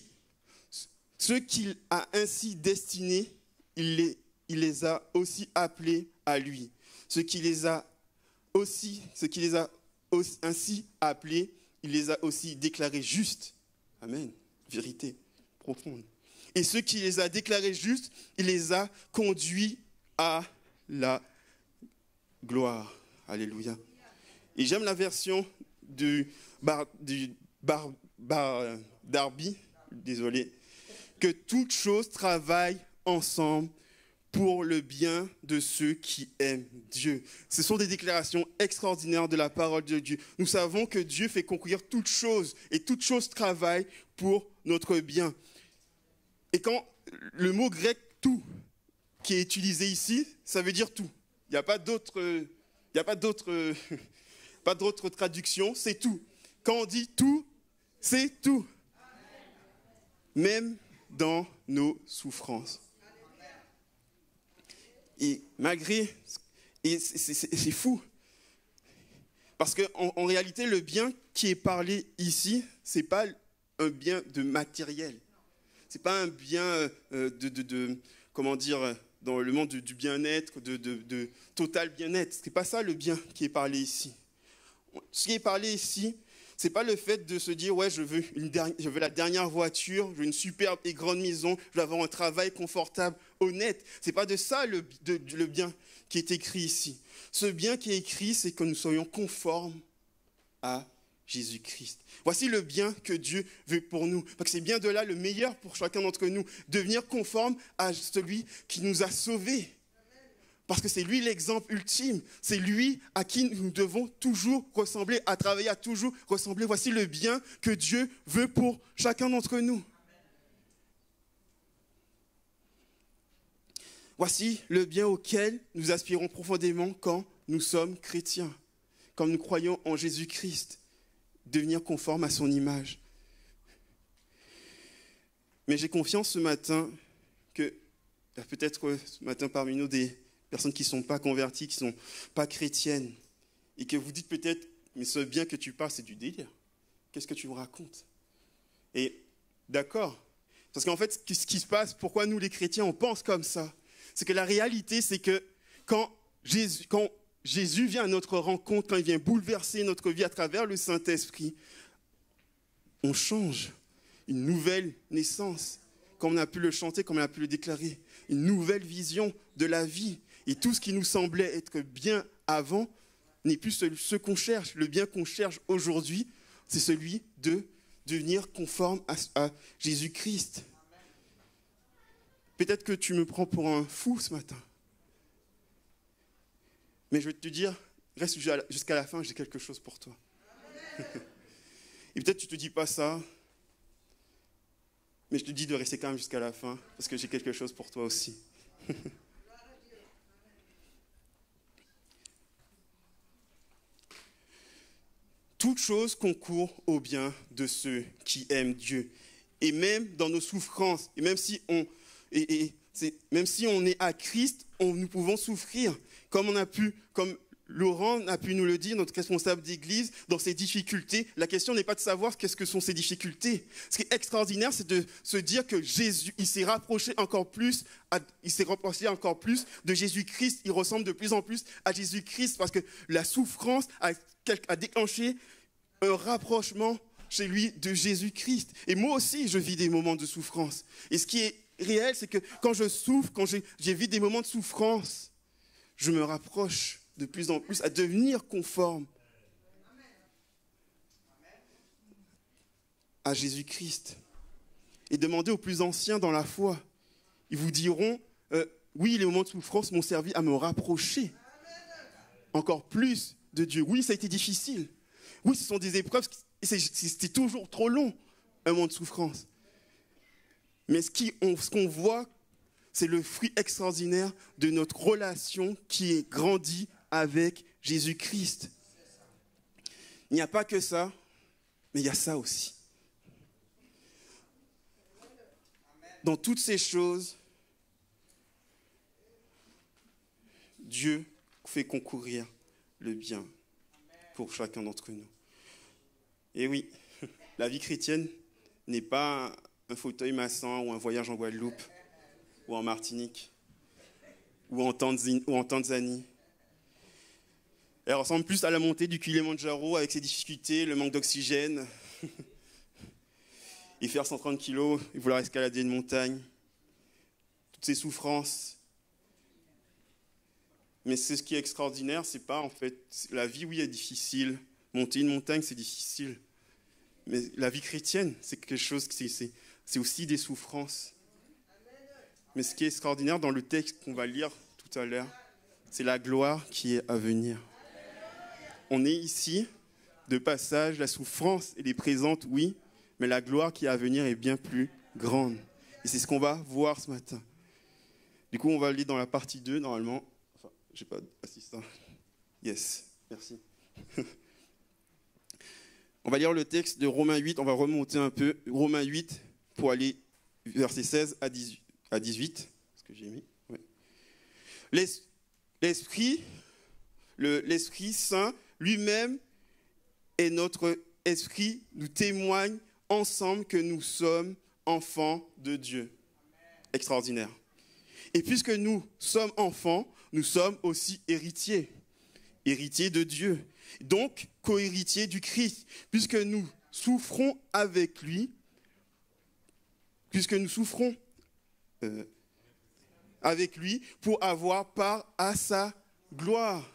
a ainsi destinés, il les a aussi appelés à lui. Ceux qu'il les a aussi, ce qui les a ainsi appelés, il les a aussi déclarés justes. Amen. Vérité profonde. Et ceux qui les a déclarés justes, il les a conduits à la gloire. Alléluia. Et j'aime la version Darby, désolé, que toutes choses travaillent ensemble pour le bien de ceux qui aiment Dieu. Ce sont des déclarations extraordinaires de la parole de Dieu. Nous savons que Dieu fait concourir toutes choses et toutes choses travaillent pour notre bien. Et quand le mot grec « tout » qui est utilisé ici, ça veut dire tout. Il n'y a pas d'autre traduction, c'est tout. Quand on dit tout, c'est tout. Même dans nos souffrances. Et malgré, et c'est fou, parce qu'en réalité, le bien qui est parlé ici, ce n'est pas un bien de matériel. Ce n'est pas un bien comment dire, dans le monde du bien-être, de total bien-être. Ce n'est pas ça le bien qui est parlé ici. Ce qui est parlé ici, ce n'est pas le fait de se dire, ouais, je veux la dernière voiture, je veux une superbe et grande maison, je veux avoir un travail confortable, honnête. Ce n'est pas de ça le bien qui est écrit ici. Ce bien qui est écrit, c'est que nous soyons conformes à Jésus-Christ. Voici le bien que Dieu veut pour nous. Parce que c'est bien de là le meilleur pour chacun d'entre nous, devenir conforme à celui qui nous a sauvés. Parce que c'est lui l'exemple ultime. C'est lui à qui nous devons toujours ressembler, à travailler, à toujours ressembler. Voici le bien que Dieu veut pour chacun d'entre nous. Voici le bien auquel nous aspirons profondément quand nous sommes chrétiens, quand nous croyons en Jésus-Christ, devenir conforme à son image. Mais j'ai confiance ce matin que, il y a peut-être ce matin parmi nous des personnes qui ne sont pas converties, qui ne sont pas chrétiennes, et que vous dites peut-être, mais ce bien que tu parles, c'est du délire. Qu'est-ce que tu me racontes? Et d'accord, parce qu'en fait, ce qui se passe, pourquoi nous les chrétiens, on pense comme ça, c'est que la réalité, c'est que quand Jésus vient à notre rencontre, quand il vient bouleverser notre vie à travers le Saint-Esprit, on change, une nouvelle naissance, comme on a pu le chanter, comme on a pu le déclarer, une nouvelle vision de la vie. Et tout ce qui nous semblait être bien avant n'est plus ce qu'on cherche. Le bien qu'on cherche aujourd'hui, c'est celui de devenir conforme à Jésus-Christ. Peut-être que tu me prends pour un fou ce matin. Mais je vais te dire, reste jusqu'à la fin, j'ai quelque chose pour toi. Et peut-être que tu ne te dis pas ça, mais je te dis de rester quand même jusqu'à la fin, parce que j'ai quelque chose pour toi aussi. Toute chose concourt au bien de ceux qui aiment Dieu. Et même dans nos souffrances, et même si on est à Christ, nous pouvons souffrir. Comme Laurent a pu nous le dire, notre responsable d'église, dans ses difficultés, la question n'est pas de savoir qu'est-ce que sont ces difficultés. Ce qui est extraordinaire, c'est de se dire que Jésus, il s'est rapproché encore plus de Jésus-Christ. Il ressemble de plus en plus à Jésus-Christ parce que la souffrance a déclenché un rapprochement chez lui de Jésus-Christ. Et moi aussi, je vis des moments de souffrance. Et ce qui est réel, c'est que quand je souffre, quand j'ai vécu des moments de souffrance, je me rapproche de plus en plus à devenir conforme à Jésus-Christ. Et demandez aux plus anciens dans la foi. Ils vous diront, oui, les moments de souffrance m'ont servi à me rapprocher encore plus de Dieu. Oui, ça a été difficile. Oui, ce sont des épreuves, c'était toujours trop long, un moment de souffrance. Mais ce qu'on voit, c'est le fruit extraordinaire de notre relation qui est grandie avec Jésus-Christ. Il n'y a pas que ça, mais il y a ça aussi. Dans toutes ces choses, Dieu fait concourir le bien pour chacun d'entre nous. Et oui, la vie chrétienne n'est pas un fauteuil massant ou un voyage en Guadeloupe ou en Martinique ou en Tanzanie. Elle ressemble plus à la montée du Kilimanjaro avec ses difficultés, le manque d'oxygène. Et faire 130 kilos et vouloir escalader une montagne. Toutes ces souffrances. Mais c'est ce qui est extraordinaire, c'est pas en fait... La vie, oui, est difficile. Monter une montagne, c'est difficile. Mais la vie chrétienne, c'est quelque chose, c'est aussi des souffrances. Mais ce qui est extraordinaire dans le texte qu'on va lire tout à l'heure, c'est la gloire qui est à venir. On est ici, de passage, la souffrance, elle est présente, oui, mais la gloire qui est à venir est bien plus grande. Et c'est ce qu'on va voir ce matin. Du coup, on va aller dans la partie 2, normalement. Enfin, je n'ai pas d'assistant. Yes, merci. On va lire le texte de Romains 8, on va remonter un peu. Romains 8, pour aller verset 16 à 18. Ce que j'ai mis. Ouais. L'Esprit Saint lui-même et notre esprit nous témoignent ensemble que nous sommes enfants de Dieu. Extraordinaire. Et puisque nous sommes enfants, nous sommes aussi héritiers. Héritiers de Dieu. Donc, co-héritiers du Christ. Puisque nous souffrons avec lui, avec lui pour avoir part à sa gloire.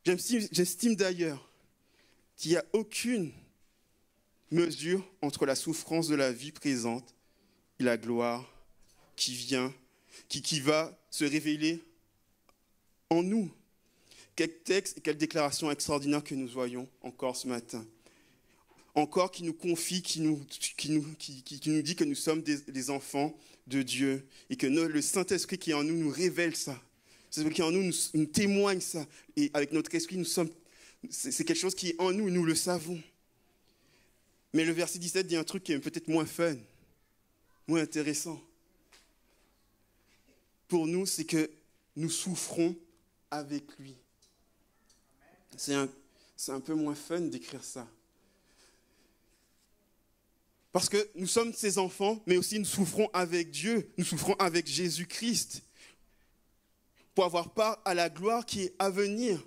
J'estime d'ailleurs qu'il n'y a aucune mesure entre la souffrance de la vie présente et la gloire qui va se révéler en nous. Quel texte et quelle déclaration extraordinaire que nous voyons encore ce matin. Encore qui nous confie, qui nous dit que nous sommes des enfants de Dieu et que le Saint-Esprit qui est en nous nous révèle ça. C'est ce qui est en nous nous témoigne ça. Et avec notre esprit, c'est quelque chose qui est en nous, nous le savons. Mais le verset 17 dit un truc qui est peut-être moins fun, moins intéressant. Pour nous, c'est que nous souffrons avec lui. C'est un peu moins fun d'écrire ça. Parce que nous sommes ses enfants, mais aussi nous souffrons avec Dieu, nous souffrons avec Jésus-Christ, pour avoir part à la gloire qui est à venir.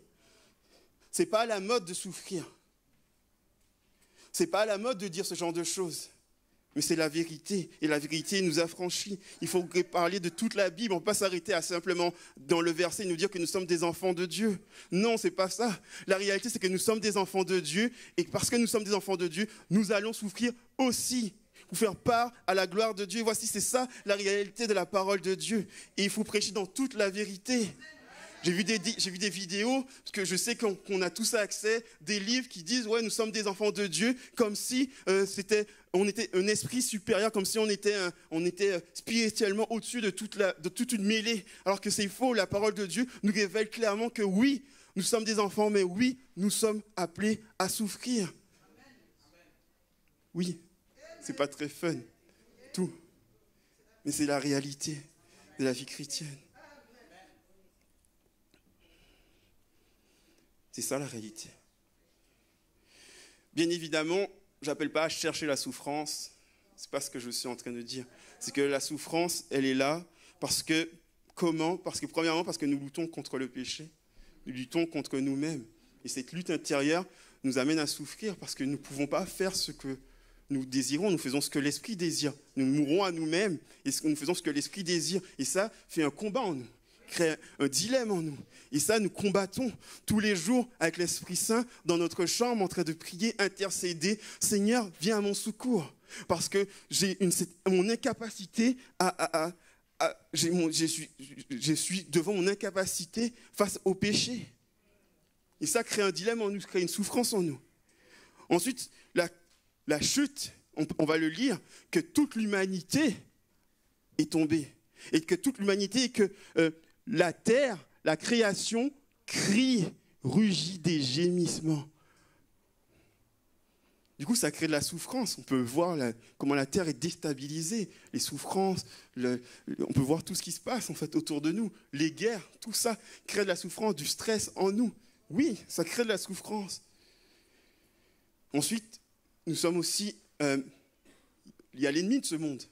Ce n'est pas à la mode de souffrir. Ce n'est pas à la mode de dire ce genre de choses. Mais c'est la vérité. Et la vérité nous affranchit. Il faut parler de toute la Bible. On ne peut pas s'arrêter à simplement, dans le verset, nous dire que nous sommes des enfants de Dieu. Non, ce n'est pas ça. La réalité, c'est que nous sommes des enfants de Dieu. Et parce que nous sommes des enfants de Dieu, nous allons souffrir aussi pour faire part à la gloire de Dieu. Et voici, c'est ça la réalité de la parole de Dieu. Et il faut prêcher dans toute la vérité. J'ai vu des vidéos, parce que je sais qu'on a tous accès, des livres qui disent « Ouais, nous sommes des enfants de Dieu », comme si on était un esprit supérieur, comme si on était spirituellement au-dessus de toute une mêlée. Alors que c'est faux, la parole de Dieu nous révèle clairement que oui, nous sommes des enfants, mais oui, nous sommes appelés à souffrir. Oui, c'est pas très fun, tout. Mais c'est la réalité de la vie chrétienne. C'est ça la réalité. Bien évidemment, je n'appelle pas à chercher la souffrance. Ce n'est pas ce que je suis en train de dire. C'est que la souffrance, elle est là parce que, comment ? Premièrement, parce que nous luttons contre le péché. Nous luttons contre nous-mêmes. Et cette lutte intérieure nous amène à souffrir parce que nous ne pouvons pas faire ce que nous désirons. Nous faisons ce que l'esprit désire. Nous mourons à nous-mêmes et nous faisons ce que l'esprit désire. Et ça fait un combat en nous. Crée un dilemme en nous. Et ça, nous combattons tous les jours avec l'Esprit Saint dans notre chambre en train de prier, intercéder. Seigneur, viens à mon secours. Parce que j'ai mon incapacité je suis devant mon incapacité face au péché. Et ça crée un dilemme en nous, crée une souffrance en nous. Ensuite, la chute, on va le lire, que toute l'humanité est tombée. Et que toute l'humanité, et que la terre, la création, crie, rugit des gémissements. Du coup, ça crée de la souffrance. On peut voir comment la terre est déstabilisée, les souffrances, on peut voir tout ce qui se passe en fait autour de nous. Les guerres, tout ça crée de la souffrance, du stress en nous. Oui, ça crée de la souffrance. Ensuite, nous sommes aussi... il y a l'ennemi de ce monde.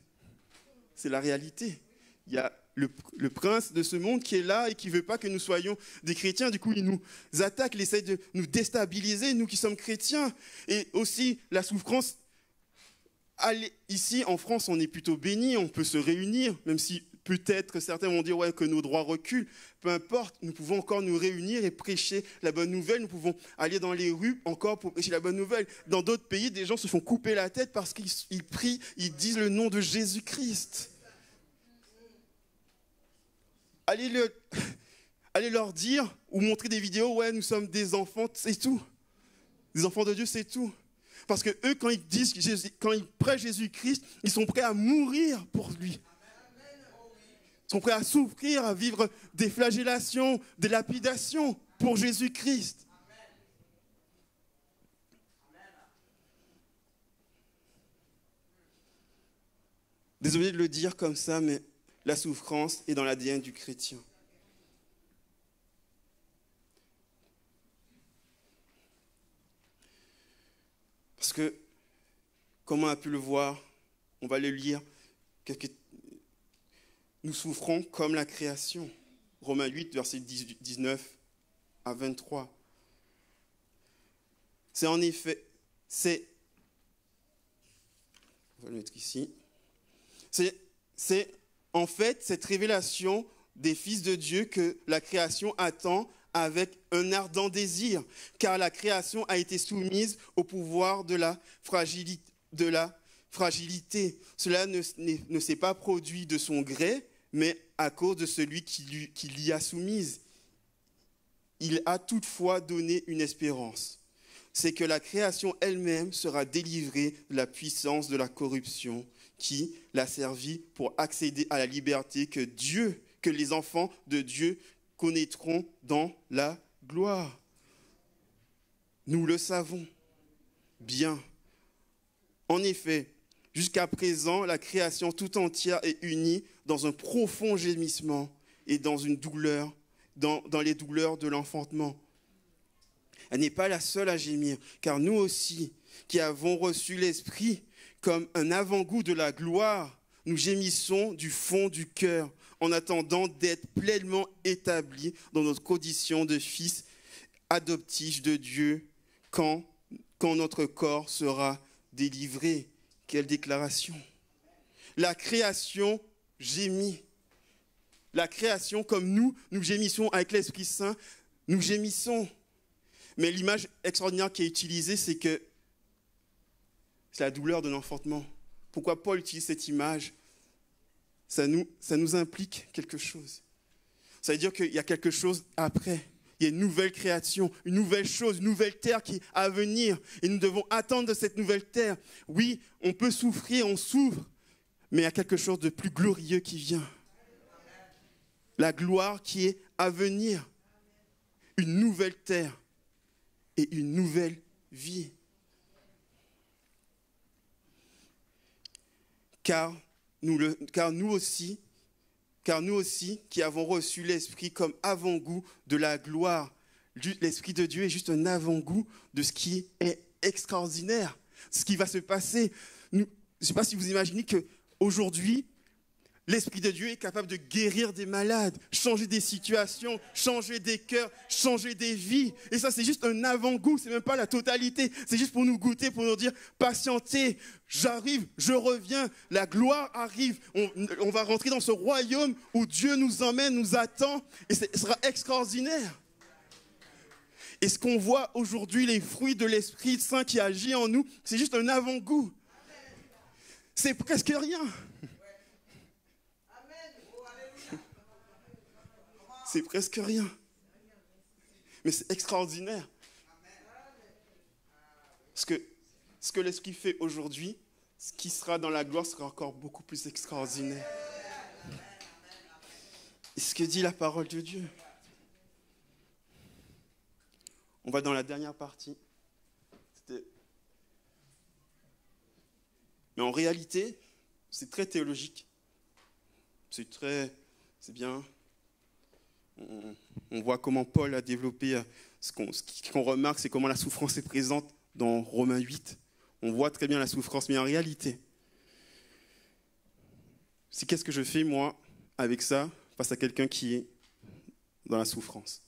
C'est la réalité. il y a le prince de ce monde qui est là et qui ne veut pas que nous soyons des chrétiens. Du coup, il nous attaque, il essaie de nous déstabiliser, nous qui sommes chrétiens. Et aussi, la souffrance, ici en France, on est plutôt bénis, on peut se réunir, même si peut-être certains vont dire ouais, que nos droits reculent. Peu importe, nous pouvons encore nous réunir et prêcher la bonne nouvelle. Nous pouvons aller dans les rues encore pour prêcher la bonne nouvelle. Dans d'autres pays, des gens se font couper la tête parce qu'ils prient, ils disent le nom de Jésus-Christ. Allez leur dire ou montrer des vidéos, ouais, nous sommes des enfants, c'est tout. Des enfants de Dieu, c'est tout. Parce que eux, quand ils disent quand ils prêchent Jésus-Christ, ils sont prêts à mourir pour lui. Ils sont prêts à souffrir, à vivre des flagellations, des lapidations pour Jésus-Christ. Désolé de le dire comme ça, mais la souffrance est dans l'ADN du chrétien. Parce que, comme on a pu le voir, on va le lire, nous souffrons comme la création. Romains 8, versets 19 à 23. C'est en effet, on va le mettre ici, c'est en fait cette révélation des fils de Dieu que la création attend avec un ardent désir, car la création a été soumise au pouvoir de la fragilité. Cela ne s'est pas produit de son gré, mais à cause de celui qui l'y a soumise. Il a toutefois donné une espérance. C'est que la création elle-même sera délivrée de la puissance de la corruption qui l'a servi pour accéder à la liberté que les enfants de Dieu connaîtront dans la gloire. Nous le savons bien. En effet, jusqu'à présent, la création tout entière est unie dans un profond gémissement et dans une douleur, dans les douleurs de l'enfantement. Elle n'est pas la seule à gémir, car nous aussi, qui avons reçu l'Esprit comme un avant-goût de la gloire, nous gémissons du fond du cœur en attendant d'être pleinement établis dans notre condition de fils adoptifs de Dieu quand notre corps sera délivré. Quelle déclaration! La création gémit. La création, comme nous gémissons avec l'Esprit Saint, nous gémissons. Mais l'image extraordinaire qui est utilisée, c'est que c'est la douleur de l'enfantement. Pourquoi Paul utilise cette image? Ça nous implique quelque chose. Ça veut dire qu'il y a quelque chose après. Il y a une nouvelle création, une nouvelle chose, une nouvelle terre qui est à venir. Et nous devons attendre de cette nouvelle terre. Oui, on peut souffrir, on souffre, mais il y a quelque chose de plus glorieux qui vient. La gloire qui est à venir. Une nouvelle terre et une nouvelle vie. Car nous aussi, qui avons reçu l'Esprit comme avant-goût de la gloire, l'Esprit de Dieu est juste un avant-goût de ce qui est extraordinaire, ce qui va se passer. Je ne sais pas si vous imaginez qu'aujourd'hui, l'Esprit de Dieu est capable de guérir des malades, changer des situations, changer des cœurs, changer des vies. Et ça, c'est juste un avant-goût, c'est même pas la totalité. C'est juste pour nous goûter, pour nous dire, patientez, j'arrive, je reviens, la gloire arrive. On va rentrer dans ce royaume où Dieu nous emmène, nous attend, et ce sera extraordinaire. Et ce qu'on voit aujourd'hui, les fruits de l'Esprit Saint qui agit en nous, c'est juste un avant-goût. C'est presque rien. C'est presque rien. Mais c'est extraordinaire. Parce que ce que l'Esprit fait aujourd'hui, ce qui sera dans la gloire sera encore beaucoup plus extraordinaire. Et ce que dit la parole de Dieu. On va dans la dernière partie. Mais en réalité, c'est très théologique. C'est bien. On voit comment Paul a développé ce qu'on remarque, c'est comment la souffrance est présente dans Romains 8. On voit très bien la souffrance, mais en réalité, c'est qu'est-ce que je fais moi avec ça face à quelqu'un qui est dans la souffrance?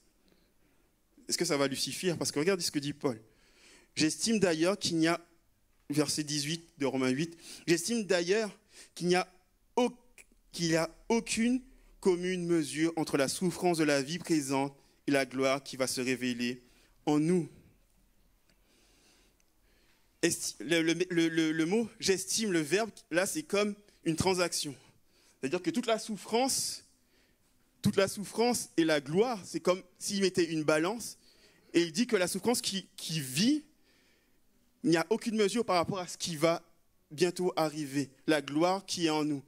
Est-ce que ça va lui suffire? Parce que regardez ce que dit Paul. J'estime d'ailleurs qu'il n'y a, verset 18 de Romains 8, j'estime d'ailleurs qu'il n'y a aucune commune mesure entre la souffrance de la vie présente et la gloire qui va se révéler en nous. Le mot « j'estime », le verbe, là, c'est comme une transaction. C'est-à-dire que toute la souffrance et la gloire, c'est comme s'il mettait une balance, et il dit que la souffrance qui vit, il n'y a aucune mesure par rapport à ce qui va bientôt arriver, la gloire qui est en nous.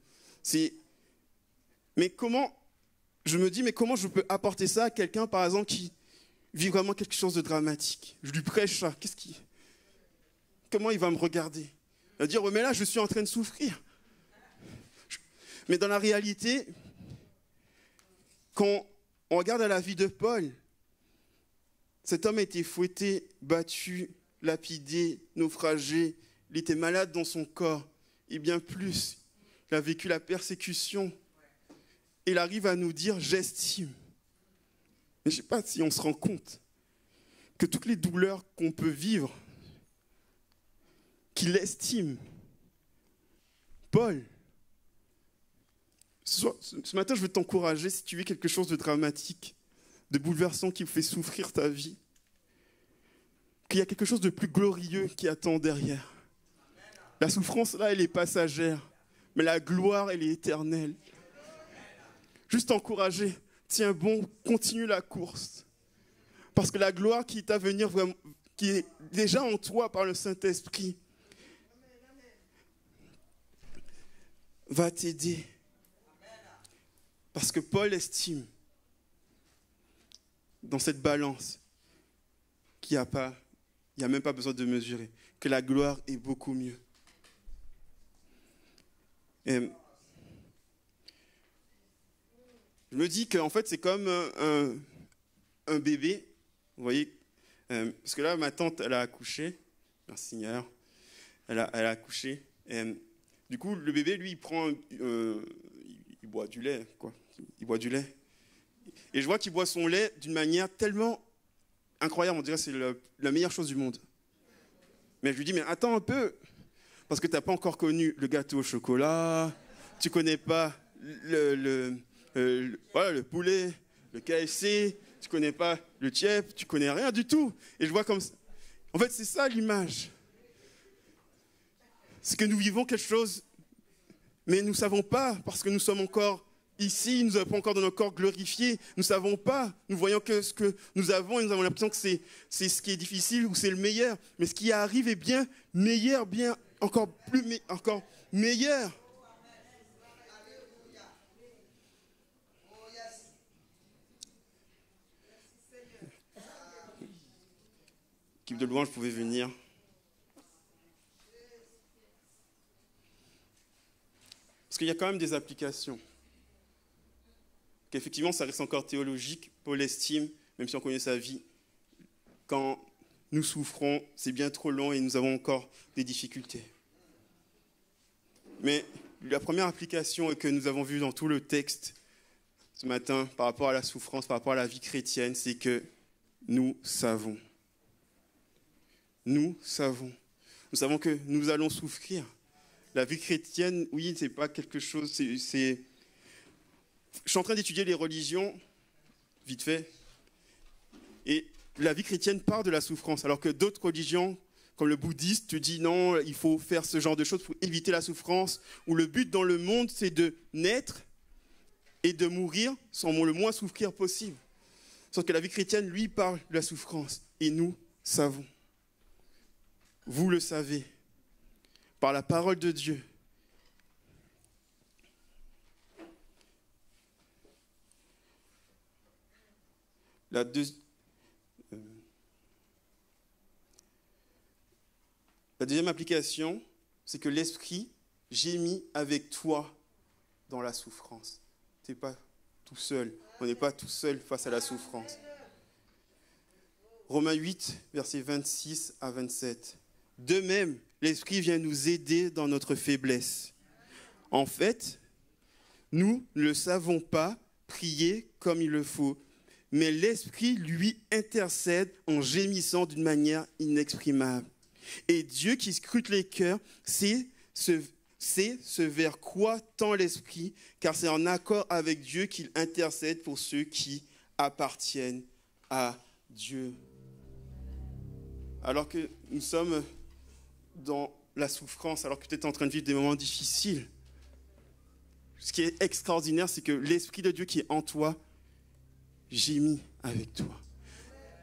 Mais comment je peux apporter ça à quelqu'un, par exemple, qui vit vraiment quelque chose de dramatique? Je lui prêche ça, comment il va me regarder? Il va dire, mais là, je suis en train de souffrir. Mais dans la réalité, quand on regarde à la vie de Paul, cet homme a été fouetté, battu, lapidé, naufragé, il était malade dans son corps, et bien plus, il a vécu la persécution. Il arrive à nous dire, j'estime. Mais je ne sais pas si on se rend compte que toutes les douleurs qu'on peut vivre, qu'il estime. Paul, ce matin, je veux t'encourager, si tu vis quelque chose de dramatique, de bouleversant qui vous fait souffrir ta vie, qu'il y a quelque chose de plus glorieux qui attend derrière. La souffrance, là, elle est passagère, mais la gloire, elle est éternelle. Juste encourager, tiens bon, continue la course. Parce que la gloire qui est à venir, qui est déjà en toi par le Saint-Esprit, va t'aider. Parce que Paul estime, dans cette balance, qu'il n'y a même pas besoin de mesurer, que la gloire est beaucoup mieux. Et je me dis qu'en fait, c'est comme un bébé. Vous voyez, parce que là, ma tante, elle a accouché. Merci Seigneur. Elle a accouché. Du coup, le bébé, lui, il boit du lait, quoi. Il boit du lait. Et je vois qu'il boit son lait d'une manière tellement incroyable. On dirait que c'est la meilleure chose du monde. Mais je lui dis, mais attends un peu. Parce que tu n'as pas encore connu le gâteau au chocolat. Tu ne connais pas le poulet, le KFC. Tu ne connais pas le tchèp. Tu ne connais rien du tout. Et je vois comme ça. En fait, c'est ça l'image. C'est que nous vivons quelque chose, mais nous ne savons pas, parce que nous sommes encore ici, nous n'avons pas encore dans notre corps glorifié, nous ne savons pas, nous voyons que ce que nous avons, et nous avons l'impression que c'est ce qui est difficile ou c'est le meilleur, mais ce qui arrive est bien meilleur, bien encore meilleur. L'équipe de louange pouvait venir. Parce qu'il y a quand même des applications. Qu'effectivement, ça reste encore théologique. Paul estime, même si on connaît sa vie, quand nous souffrons, c'est bien trop long et nous avons encore des difficultés. Mais la première application que nous avons vue dans tout le texte ce matin, par rapport à la souffrance, par rapport à la vie chrétienne, c'est que nous savons. Nous savons. Nous savons que nous allons souffrir. La vie chrétienne, oui, c'est pas quelque chose. Je suis en train d'étudier les religions, vite fait, et la vie chrétienne part de la souffrance, alors que d'autres religions, comme le bouddhiste, te disent non, il faut faire ce genre de choses pour éviter la souffrance, où le but dans le monde, c'est de naître et de mourir sans le moins souffrir possible. Sauf que la vie chrétienne, lui, parle de la souffrance, et nous savons. Vous le savez. Par la parole de Dieu. La deuxième application, c'est que l'Esprit gémit avec toi dans la souffrance. Tu n'es pas tout seul. On n'est pas tout seul face à la souffrance. Romains 8, versets 26 à 27. De même, l'Esprit vient nous aider dans notre faiblesse. En fait, nous ne le savons pas prier comme il le faut, mais l'Esprit, lui, intercède en gémissant d'une manière inexprimable. Et Dieu qui scrute les cœurs sait ce vers quoi tend l'Esprit, car c'est en accord avec Dieu qu'il intercède pour ceux qui appartiennent à Dieu. Alors que nous sommes dans la souffrance, alors que tu es en train de vivre des moments difficiles, ce qui est extraordinaire, c'est que l'Esprit de Dieu qui est en toi gémit avec toi,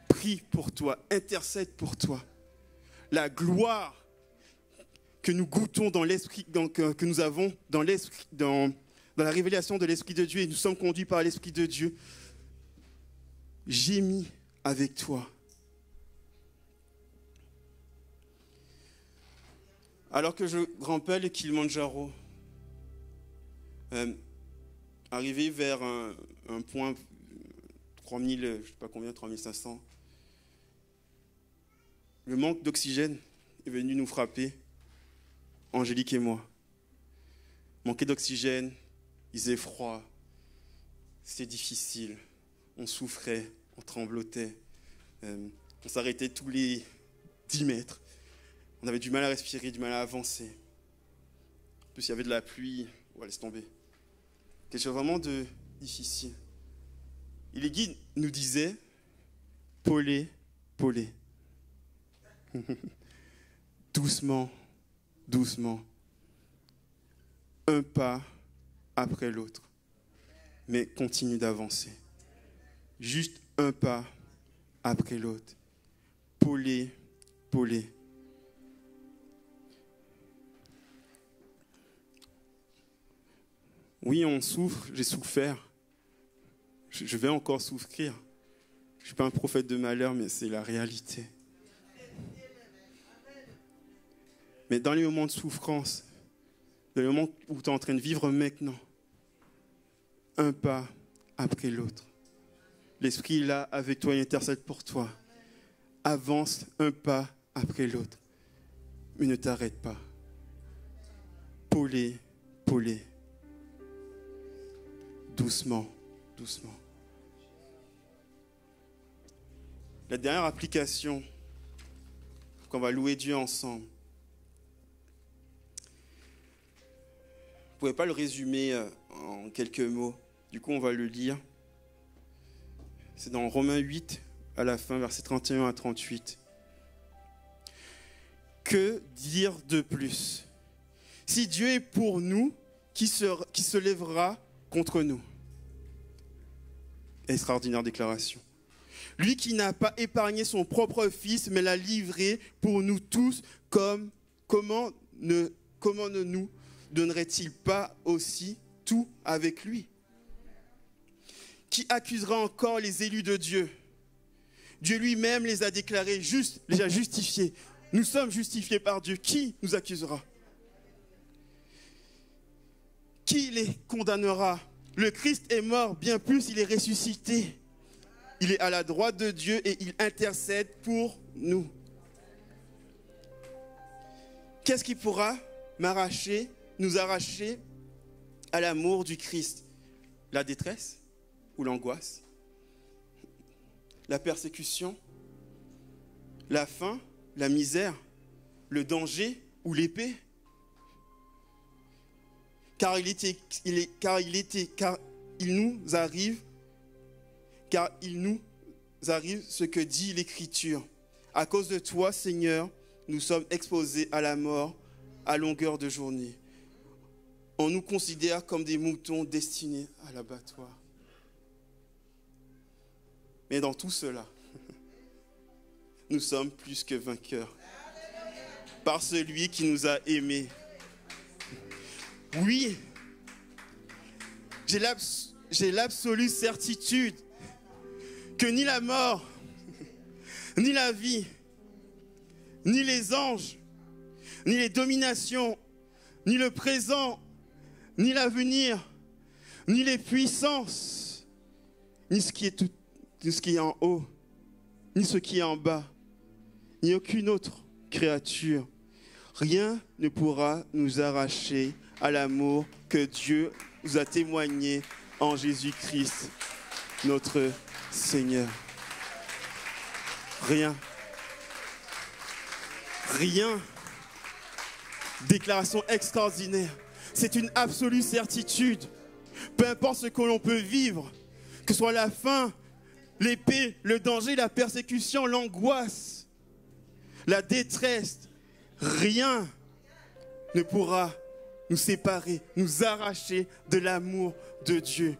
prie pour toi, intercède pour toi. La gloire que nous goûtons dans l'Esprit, que nous avons dans l'Esprit, dans la révélation de l'Esprit de Dieu, et nous sommes conduits par l'Esprit de Dieu, gémit avec toi. Alors que je grimpais le Kilimandjaro, arrivé vers un point 3000, je ne sais pas combien, 3500, le manque d'oxygène est venu nous frapper, Angélique et moi. Manquer d'oxygène, il faisait froid, c'était difficile, on souffrait, on tremblotait, on s'arrêtait tous les 10 mètres. On avait du mal à respirer, du mal à avancer. En plus, il y avait de la pluie. Ouais, laisse tomber. Quelque chose vraiment de difficile. Et les guides nous disaient, Paulé, Paulé. Doucement, doucement. Un pas après l'autre. Mais continue d'avancer. Juste un pas après l'autre. Paulé, Paulé. Oui, on souffre, j'ai souffert. Je vais encore souffrir. Je ne suis pas un prophète de malheur, mais c'est la réalité. Mais dans les moments de souffrance, dans les moments où tu es en train de vivre maintenant, un pas après l'autre. L'Esprit est là avec toi, il intercède pour toi. Avance un pas après l'autre. Mais ne t'arrête pas. Paulé, Paulé. Doucement, doucement. La dernière application qu'on va louer Dieu ensemble. Vous ne pouvez pas le résumer en quelques mots. Du coup, on va le lire. C'est dans Romains 8, à la fin, versets 31 à 38. Que dire de plus? Si Dieu est pour nous, qui se lèvera contre nous? Extraordinaire déclaration. Lui qui n'a pas épargné son propre fils, mais l'a livré pour nous tous, comment ne nous donnerait-il pas aussi tout avec lui? Qui accusera encore les élus de Dieu? Dieu lui-même les a déclarés justes, les a justifiés. Nous sommes justifiés par Dieu. Qui nous accusera? Qui les condamnera? Le Christ est mort, bien plus, il est ressuscité. Il est à la droite de Dieu et il intercède pour nous. Qu'est-ce qui pourra nous arracher à l'amour du Christ? La détresse ou l'angoisse? La persécution? La faim? La misère? Le danger ou l'épée? Car il nous arrive ce que dit l'Écriture. À cause de toi, Seigneur, nous sommes exposés à la mort à longueur de journée. On nous considère comme des moutons destinés à l'abattoir. Mais dans tout cela, nous sommes plus que vainqueurs par celui qui nous a aimés. Oui, j'ai l'absolue certitude que ni la mort, ni la vie, ni les anges, ni les dominations, ni le présent, ni l'avenir, ni les puissances, ni ce qui est en haut, ni ce qui est en bas, ni aucune autre créature, rien ne pourra nous arracher à l'amour que Dieu nous a témoigné en Jésus-Christ, notre Seigneur. Rien. Rien. Déclaration extraordinaire. C'est une absolue certitude. Peu importe ce que l'on peut vivre, que ce soit la faim, l'épée, le danger, la persécution, l'angoisse, la détresse, rien ne pourra nous séparer, nous arracher de l'amour de Dieu.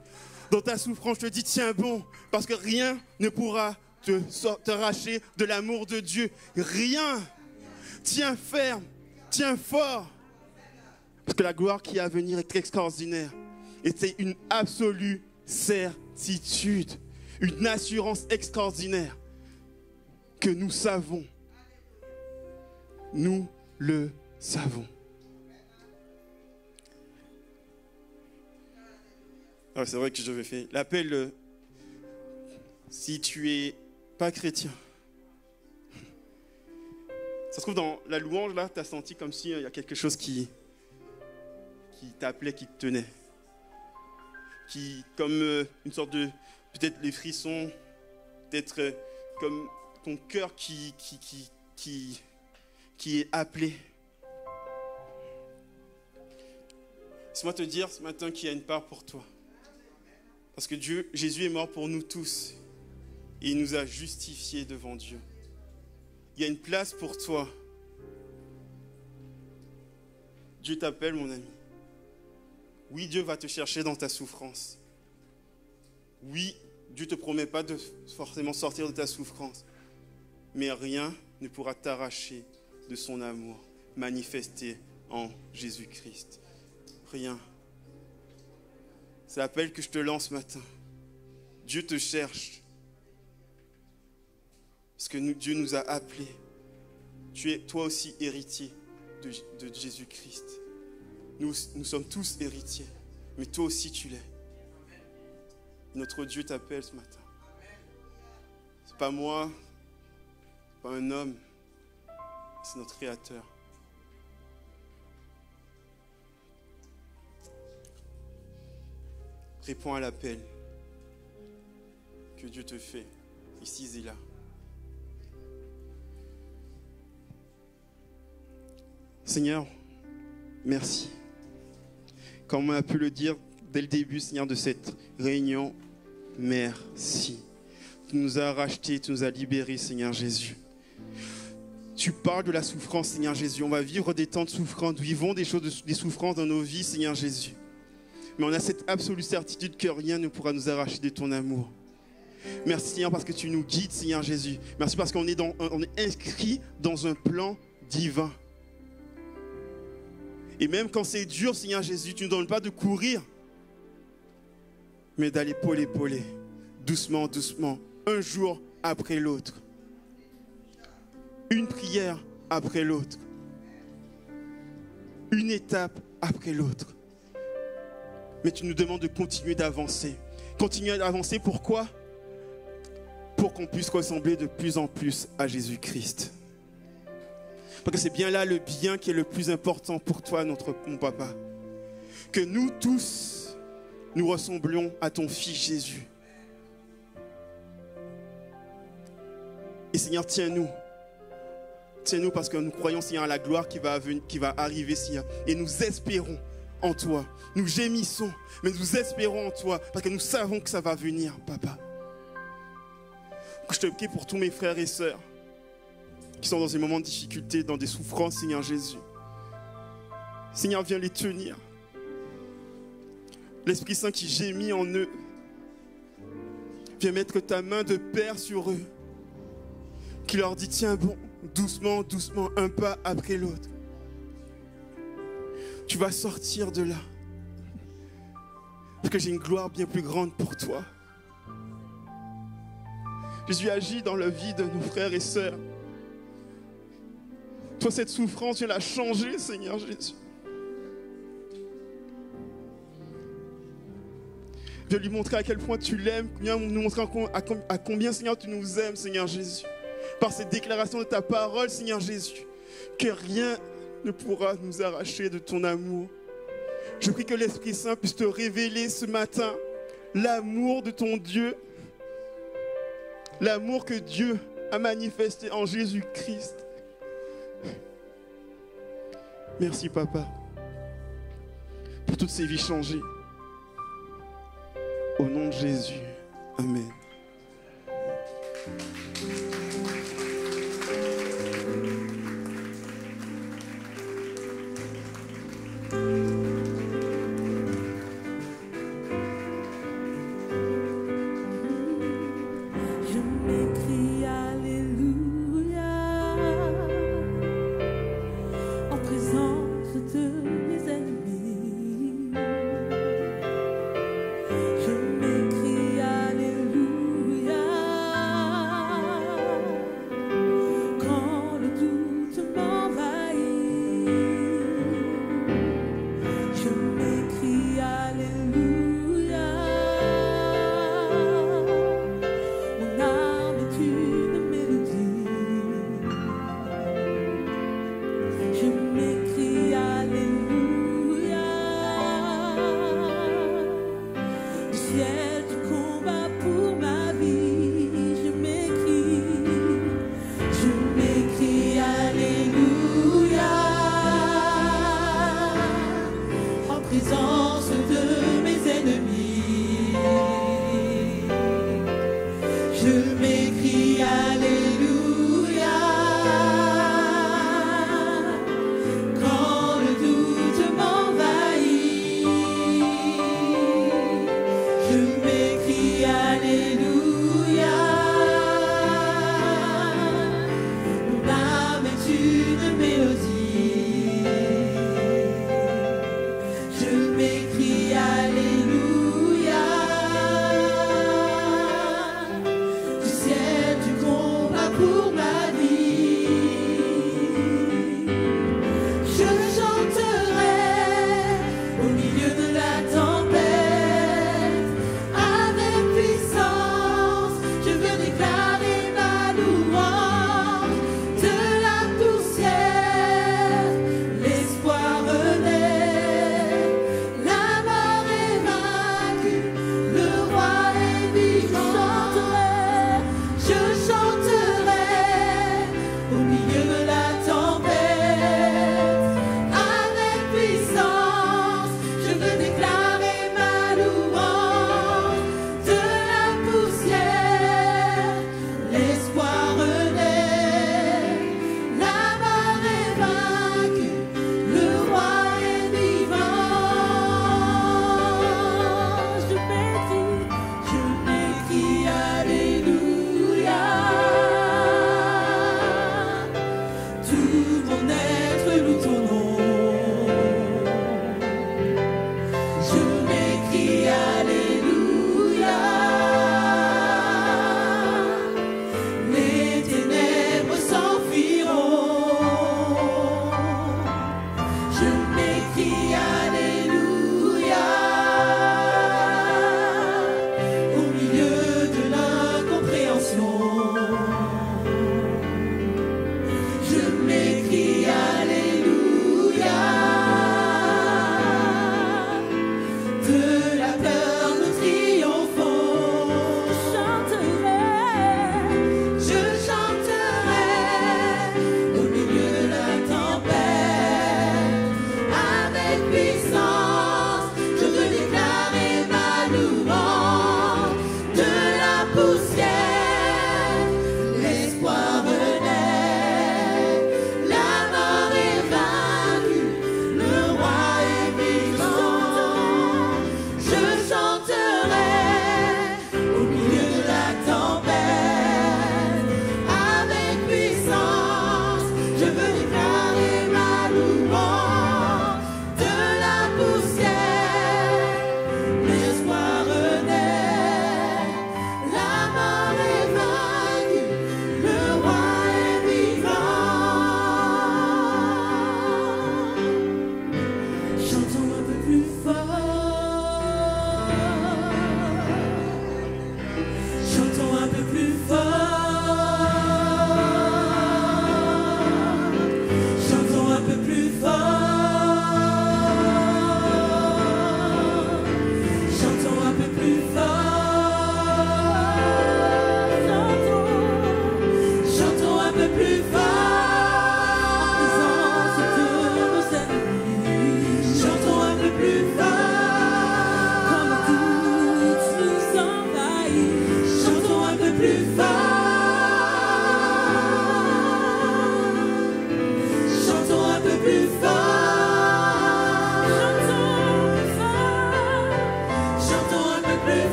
Dans ta souffrance, je te dis, tiens bon, parce que rien ne pourra t'arracher de l'amour de Dieu. Rien. Tiens ferme, tiens fort. Parce que la gloire qui est à venir est extraordinaire. Et c'est une absolue certitude, une assurance extraordinaire que nous savons. Nous le savons. Ah, c'est vrai que je vais faire l'appel. Si tu es pas chrétien, ça se trouve dans la louange là, tu as senti comme s'il y a quelque chose qui t'appelait, qui te tenait, comme une sorte de, peut-être les frissons, peut-être comme ton cœur qui est appelé. Laisse-moi te dire ce matin qu'il y a une part pour toi. Parce que Jésus est mort pour nous tous. Et il nous a justifiés devant Dieu. Il y a une place pour toi. Dieu t'appelle, mon ami. Oui, Dieu va te chercher dans ta souffrance. Oui, Dieu ne te promet pas de forcément sortir de ta souffrance. Mais rien ne pourra t'arracher de son amour manifesté en Jésus-Christ. Rien. C'est l'appel que je te lance ce matin. Dieu te cherche. Parce que Dieu nous a appelés. Tu es toi aussi héritier de Jésus-Christ. Nous sommes tous héritiers. Mais toi aussi tu l'es. Notre Dieu t'appelle ce matin. C'est pas moi, c'est pas un homme. C'est notre Créateur. Réponds à l'appel que Dieu te fait, ici et là. Seigneur, merci. Comme on a pu le dire dès le début, Seigneur, de cette réunion, merci. Tu nous as rachetés, tu nous as libérés, Seigneur Jésus. Tu parles de la souffrance, Seigneur Jésus. On va vivre des temps de souffrance, nous vivons des souffrances dans nos vies, Seigneur Jésus. Mais on a cette absolue certitude que rien ne pourra nous arracher de ton amour. Merci Seigneur parce que tu nous guides, Seigneur Jésus. Merci parce qu'on est inscrit dans un plan divin. Et même quand c'est dur, Seigneur Jésus, tu ne nous donnes pas de courir, mais d'aller épaule, doucement, doucement, un jour après l'autre. Une prière après l'autre. Une étape après l'autre. Mais tu nous demandes de continuer d'avancer. Continuer d'avancer, pourquoi ? Pour qu'on puisse ressembler de plus en plus à Jésus-Christ. Parce que c'est bien là le bien qui est le plus important pour toi, mon papa. Que nous tous, nous ressemblions à ton Fils Jésus. Et Seigneur, tiens-nous. Tiens-nous parce que nous croyons, Seigneur, à la gloire qui va arriver, Seigneur. Et nous espérons en toi. Nous gémissons, mais nous espérons en toi parce que nous savons que ça va venir, papa. Je te prie pour tous mes frères et sœurs qui sont dans des moments de difficulté, dans des souffrances, Seigneur Jésus. Seigneur, viens les tenir. L'Esprit Saint qui gémit en eux, viens mettre ta main de Père sur eux, qui leur dit, tiens bon, doucement, doucement, un pas après l'autre. Tu vas sortir de là. Parce que j'ai une gloire bien plus grande pour toi. Jésus agit dans la vie de nos frères et sœurs. Toi, cette souffrance, viens la changer, Seigneur Jésus. Viens lui montrer à quel point tu l'aimes. Viens nous montrer à combien, Seigneur, tu nous aimes, Seigneur Jésus. Par cette déclaration de ta parole, Seigneur Jésus. Que rien ne pourra nous arracher de ton amour. Je prie que l'Esprit Saint puisse te révéler ce matin l'amour de ton Dieu, l'amour que Dieu a manifesté en Jésus-Christ. Merci, Papa, pour toutes ces vies changées. Au nom de Jésus, Amen. Je m'écris Alléluia en présence de mes ennemis. Je m'écris Alléluia quand le doute m'envahit. Je m'écris Alléluia. Mon âme est une mélodie. Je m'écris Alléluia. Du ciel tu combats pour ma vie. Je m'écris Alléluia en présence de mes ennemis. Je m'écris Alléluia quand le doute m'envahit. Je m'écris Alléluia. Mon âme est une mélodie. Je m'écris Alléluia. Du ciel tu combats pour ma vie. Je chanterai au milieu de la tempête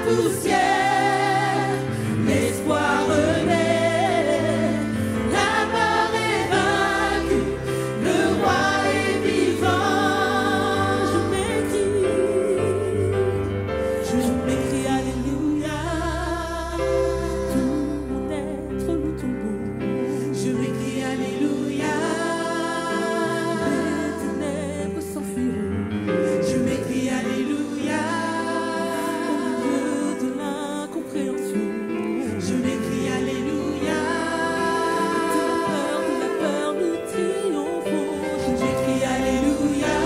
poussière, l'espoir renaît. La mort est vaincue, le roi est vivant. Je m'écris Alléluia. Tout mon être loue ton nom. Je m'écris Alléluia. Les ténèbres s'enfuiront. Je m'écris Alléluia. Au milieu de l'incompréhension. Je m'écrie Alléluia. De la peur, nous triomphons. Je m'écris Alléluia.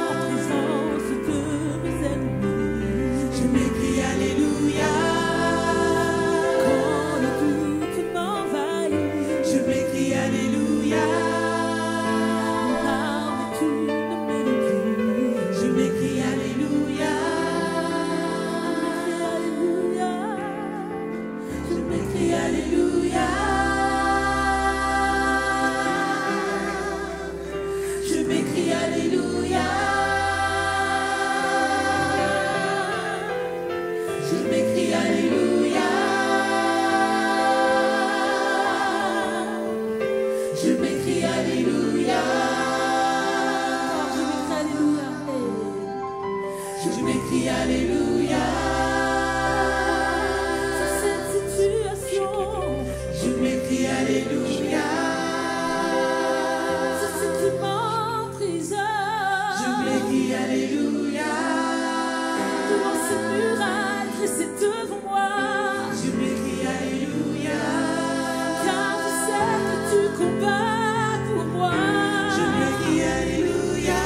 En présence de mes ennemis. Je m'écris Alléluia. Quand le doute m'envahit. Je m'écrie Alléluia. Mon âme est une mélodie. Je m'écrie Alléluia. Je m'écris Alléluia. Je m'écris Alléluia. Je m'écris Alléluia. Je m'écris Alléluia. Je m'écris Alléluia. Sur cette situation, je m'écris Alléluia. Sur cette emprise, je m'écris Alléluia. Devant ces murailles dressées devant moi, je m'écris Alléluia. Car je sais que tu combats pour moi. Je m'écris Alléluia.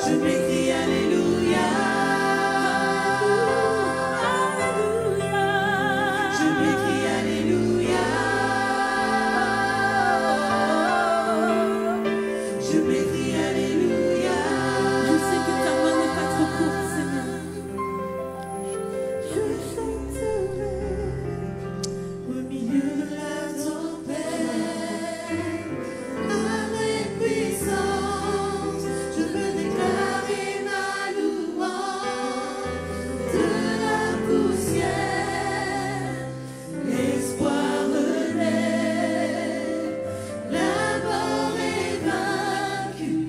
Je m'écris Alléluia. Alléluia. Je m'écris Alléluia. Je m'écris Alléluia. Je sais que ta main n'est pas trop courte, Seigneur. Je chanterai au milieu de la tempête. Avec puissance, je veux déclarer ma louange. De la poussière, l'espoir renaît. La mort est vaincue,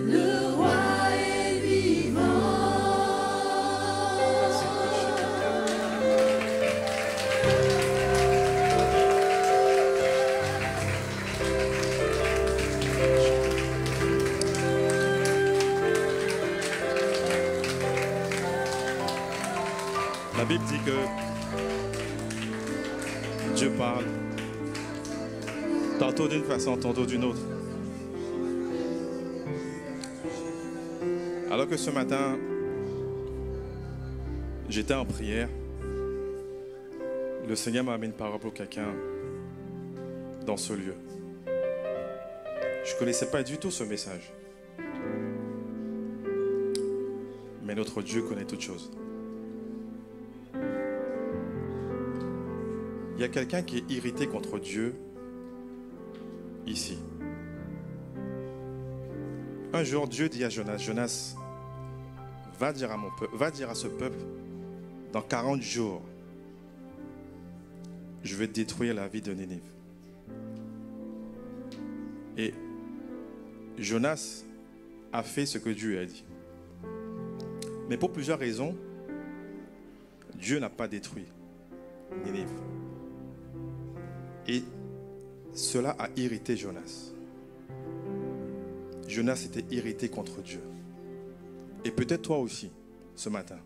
le roi est vivant. La Bible dit que Dieu parle tantôt d'une façon, tantôt d'une autre. Alors que ce matin, j'étais en prière, le Seigneur m'a mis une parole pour quelqu'un dans ce lieu. Je ne connaissais pas du tout ce message. Mais notre Dieu connaît toutes choses. Il y a quelqu'un qui est irrité contre Dieu ici. Un jour, Dieu dit à Jonas, Jonas, va dire à ce peuple, dans 40 jours, je vais détruire la vie de Ninive. Et Jonas a fait ce que Dieu a dit. Mais pour plusieurs raisons, Dieu n'a pas détruit Ninive. Et cela a irrité Jonas. Jonas était irrité contre Dieu. Et peut-être toi aussi, ce matin,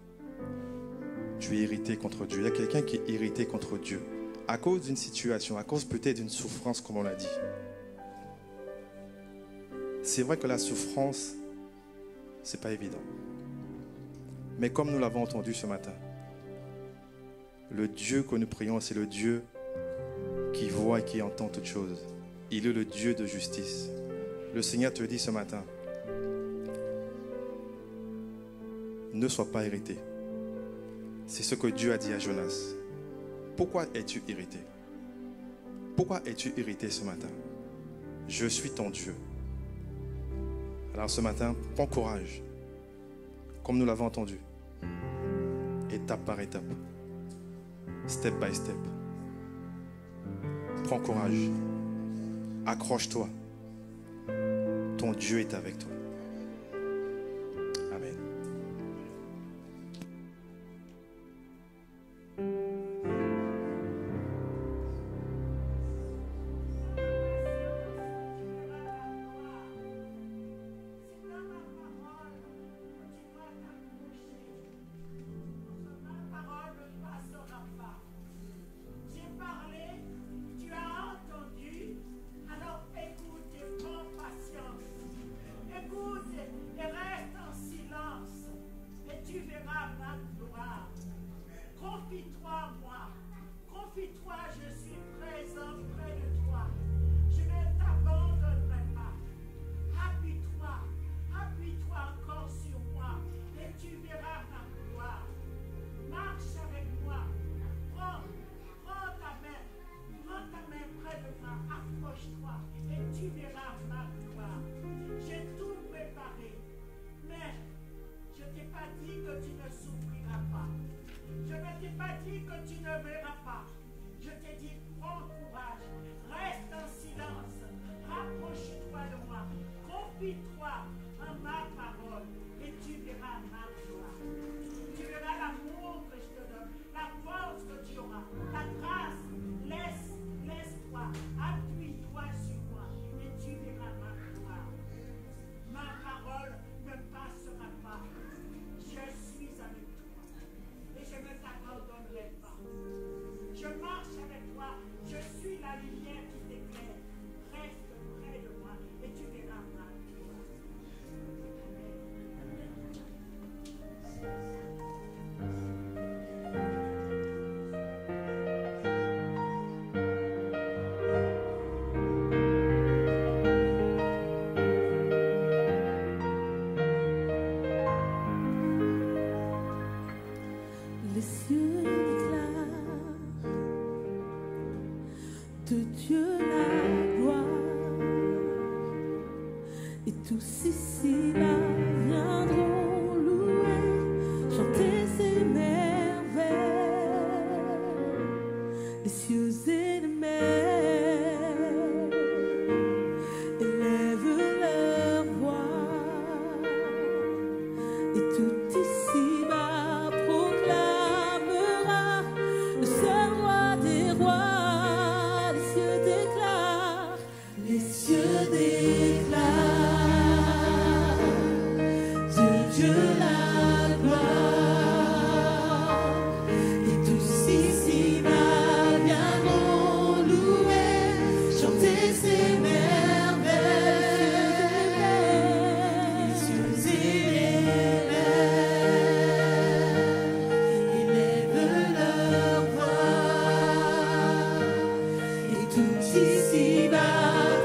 tu es irrité contre Dieu. Il y a quelqu'un qui est irrité contre Dieu à cause d'une situation, à cause peut-être d'une souffrance, comme on l'a dit. C'est vrai que la souffrance, c'est pas évident. Mais comme nous l'avons entendu ce matin, le Dieu que nous prions, c'est le Dieu qui voit et qui entend toutes choses. Il est le Dieu de justice. Le Seigneur te dit ce matin, ne sois pas irrité. C'est ce que Dieu a dit à Jonas. Pourquoi es-tu irrité? Pourquoi es-tu irrité ce matin? Je suis ton Dieu. Alors ce matin, prends courage. comme nous l'avons entendu, étape par étape, step by step. Prends courage, accroche-toi. Ton Dieu est avec toi. Amen.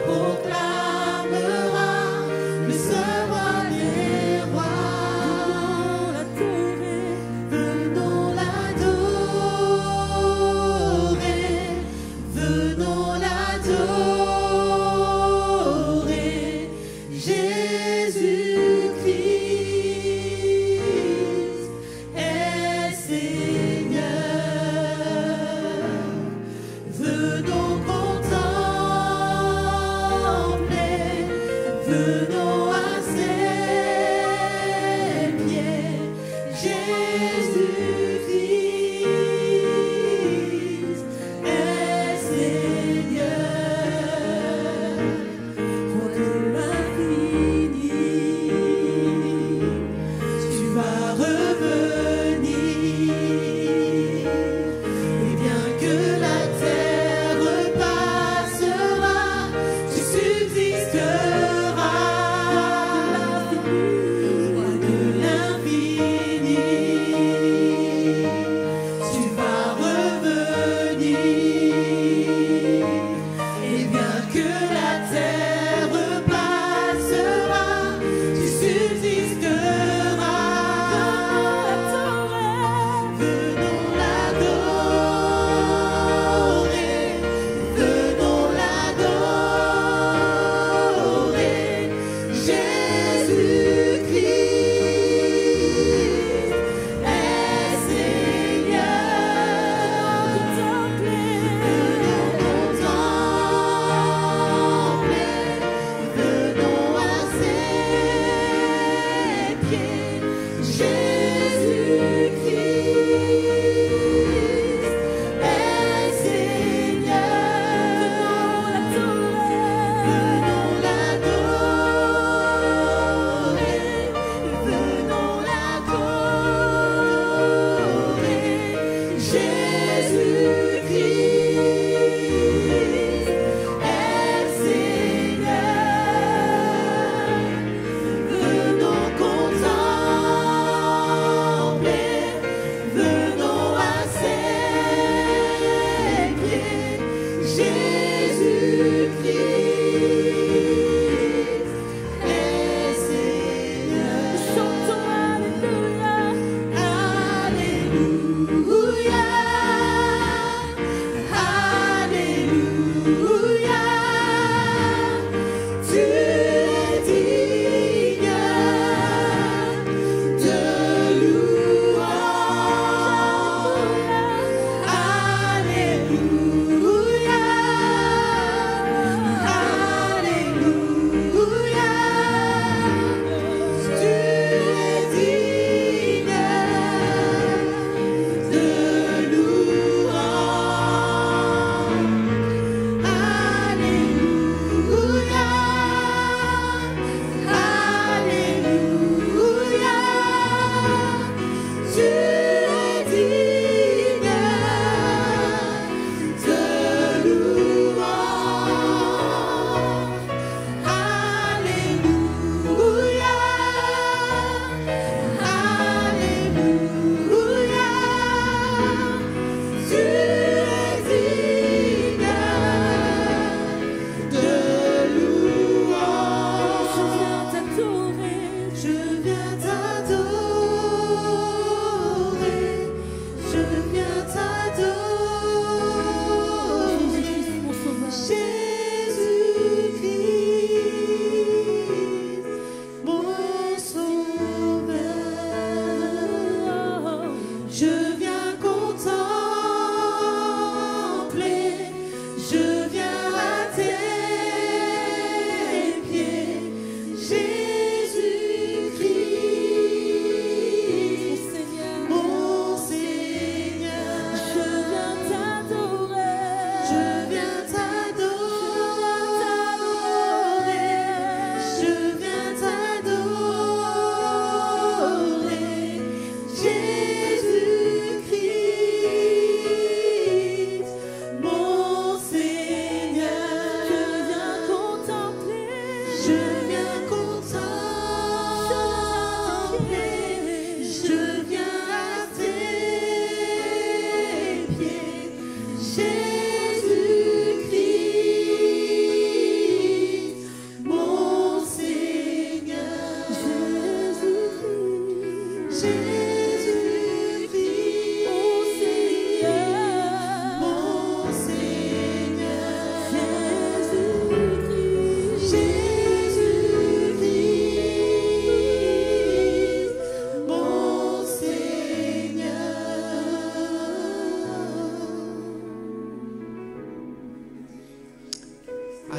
Proclamera le seul roi des rois.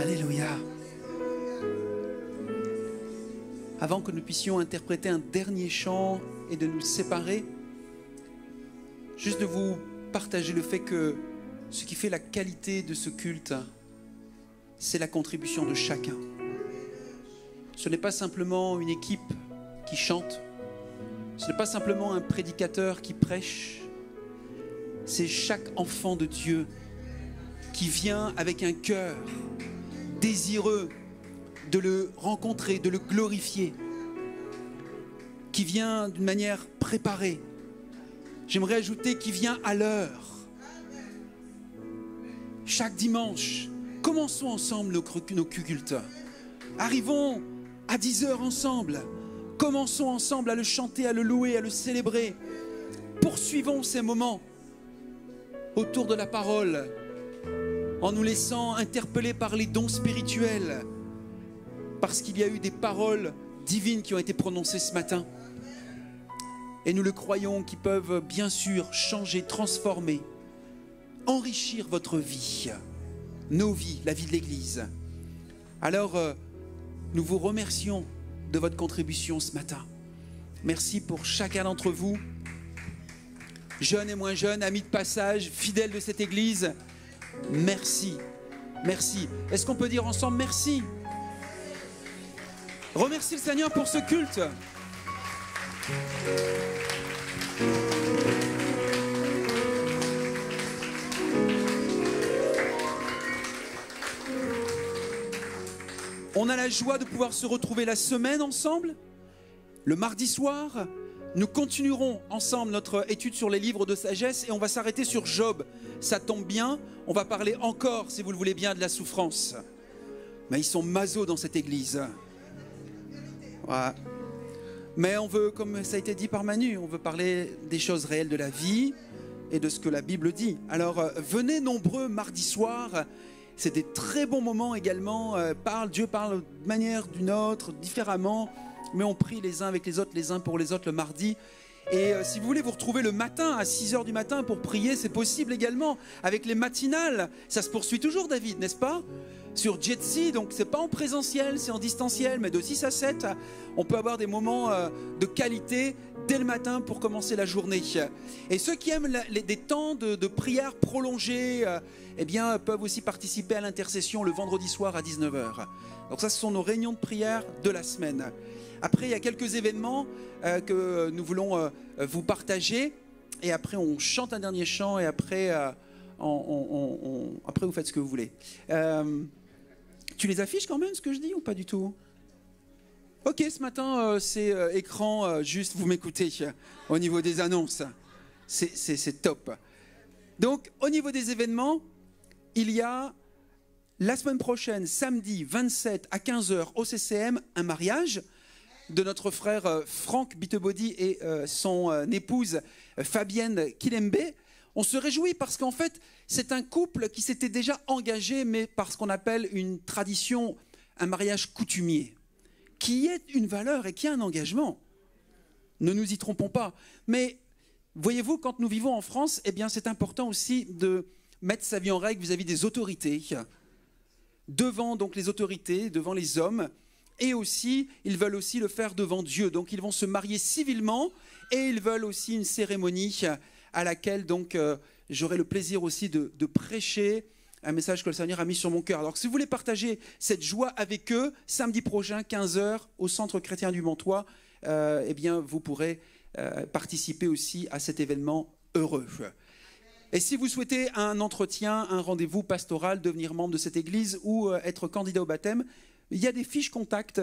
Alléluia. Avant que nous puissions interpréter un dernier chant et de nous séparer, juste de vous partager le fait que ce qui fait la qualité de ce culte, c'est la contribution de chacun. Ce n'est pas simplement une équipe qui chante, ce n'est pas simplement un prédicateur qui prêche, c'est chaque enfant de Dieu qui vient avec un cœur désireux de le rencontrer, de le glorifier, qui vient d'une manière préparée. J'aimerais ajouter qui vient à l'heure. Chaque dimanche, commençons ensemble nos cultes. Arrivons à 10h ensemble. Commençons ensemble à le chanter, à le louer, à le célébrer. Poursuivons ces moments autour de la parole en nous laissant interpeller par les dons spirituels, parce qu'il y a eu des paroles divines qui ont été prononcées ce matin. Et nous le croyons, qui peuvent bien sûr changer, transformer, enrichir votre vie, nos vies, la vie de l'Église. Alors, nous vous remercions de votre contribution ce matin. Merci pour chacun d'entre vous, jeunes et moins jeunes, amis de passage, fidèles de cette église. Merci, merci. Est-ce qu'on peut dire ensemble merci? Remercie le Seigneur pour ce culte. On a la joie de pouvoir se retrouver la semaine ensemble. Le mardi soir, nous continuerons ensemble notre étude sur les livres de sagesse et on va s'arrêter sur Job. Ça tombe bien, on va parler encore, si vous le voulez bien, de la souffrance. Mais ils sont masos dans cette église. Ouais. Mais on veut, comme ça a été dit par Manu, on veut parler des choses réelles de la vie et de ce que la Bible dit. Alors venez nombreux mardi soir. C'est des très bons moments également. Dieu parle de manière d'une autre, différemment. Mais on prie les uns avec les autres, les uns pour les autres le mardi. Et si vous voulez vous retrouver le matin à 6h du matin pour prier, c'est possible également. Avec les matinales, ça se poursuit toujours, David, n'est-ce pas? Sur Jitsi, donc c'est pas en présentiel, c'est en distanciel, mais de 6 à 7, on peut avoir des moments de qualité dès le matin pour commencer la journée. Et ceux qui aiment des temps de prière prolongés, eh bien, peuvent aussi participer à l'intercession le vendredi soir à 19h. Donc ça, ce sont nos réunions de prière de la semaine. Après, il y a quelques événements que nous voulons vous partager. Et après, on chante un dernier chant et après, après vous faites ce que vous voulez. Tu les affiches quand même, ce que je dis, ou pas du tout? Ok, ce matin, c'est écran, juste vous m'écoutez au niveau des annonces. C'est top. Donc, au niveau des événements, il y a la semaine prochaine, samedi 27 à 15h au CCM, un mariage de notre frère Franck Bittebody et son épouse Fabienne Kilembe. On se réjouit parce qu'en fait, c'est un couple qui s'était déjà engagé, mais par ce qu'on appelle une tradition, un mariage coutumier, qui est une valeur et qui a un engagement. Ne nous y trompons pas. Mais voyez-vous, quand nous vivons en France, eh bien, c'est important aussi de mettre sa vie en règle vis-à-vis des autorités, devant donc les autorités, devant les hommes, et aussi, ils veulent aussi le faire devant Dieu. Donc, ils vont se marier civilement et ils veulent aussi une cérémonie à laquelle donc j'aurai le plaisir aussi de prêcher un message que le Seigneur a mis sur mon cœur. Alors, si vous voulez partager cette joie avec eux, samedi prochain, 15h, au Centre chrétien du Montois, eh bien, vous pourrez participer aussi à cet événement heureux. Et si vous souhaitez un entretien, un rendez-vous pastoral, devenir membre de cette église ou être candidat au baptême, il y a des fiches contacts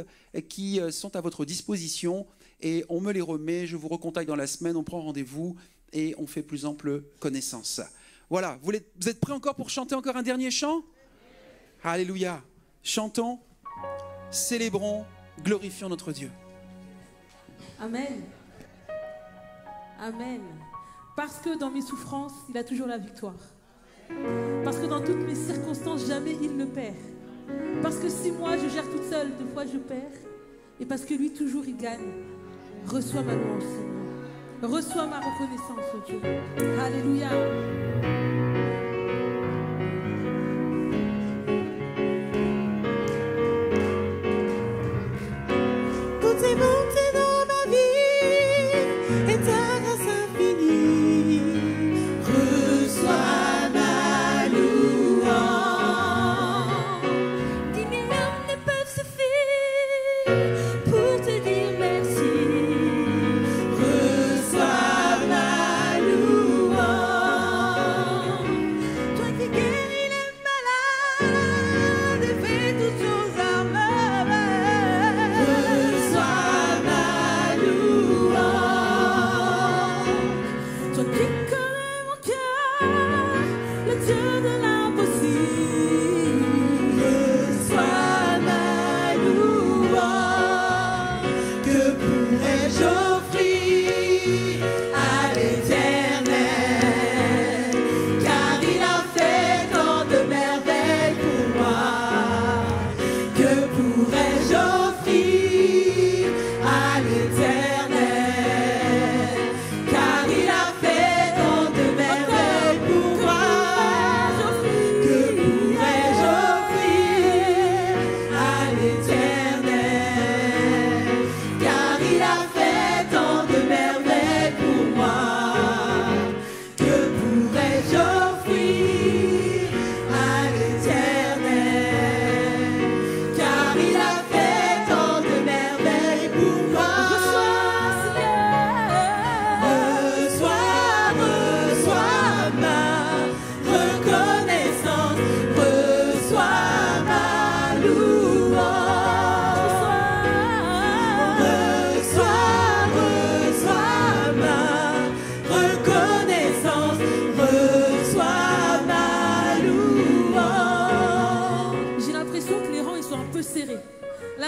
qui sont à votre disposition et on me les remet, je vous recontacte dans la semaine, on prend rendez-vous et on fait plus ample connaissance. Voilà, vous êtes prêts encore pour chanter encore un dernier chant? Alléluia. Chantons, célébrons, glorifions notre Dieu. Amen. Amen. Parce que dans mes souffrances, il a toujours la victoire. Parce que dans toutes mes circonstances, jamais il ne perd. Parce que si moi je gère toute seule, des fois je perds. Et parce que lui toujours il gagne. Reçois ma louange, Seigneur. Reçois ma reconnaissance, oh Dieu. Alléluia. Toutes tes bontés dans ma vie et ta grâce infinie. Reçois ma louange. 10 000 hommes ne peuvent suffire pour te dire merci. Reçois ma louange.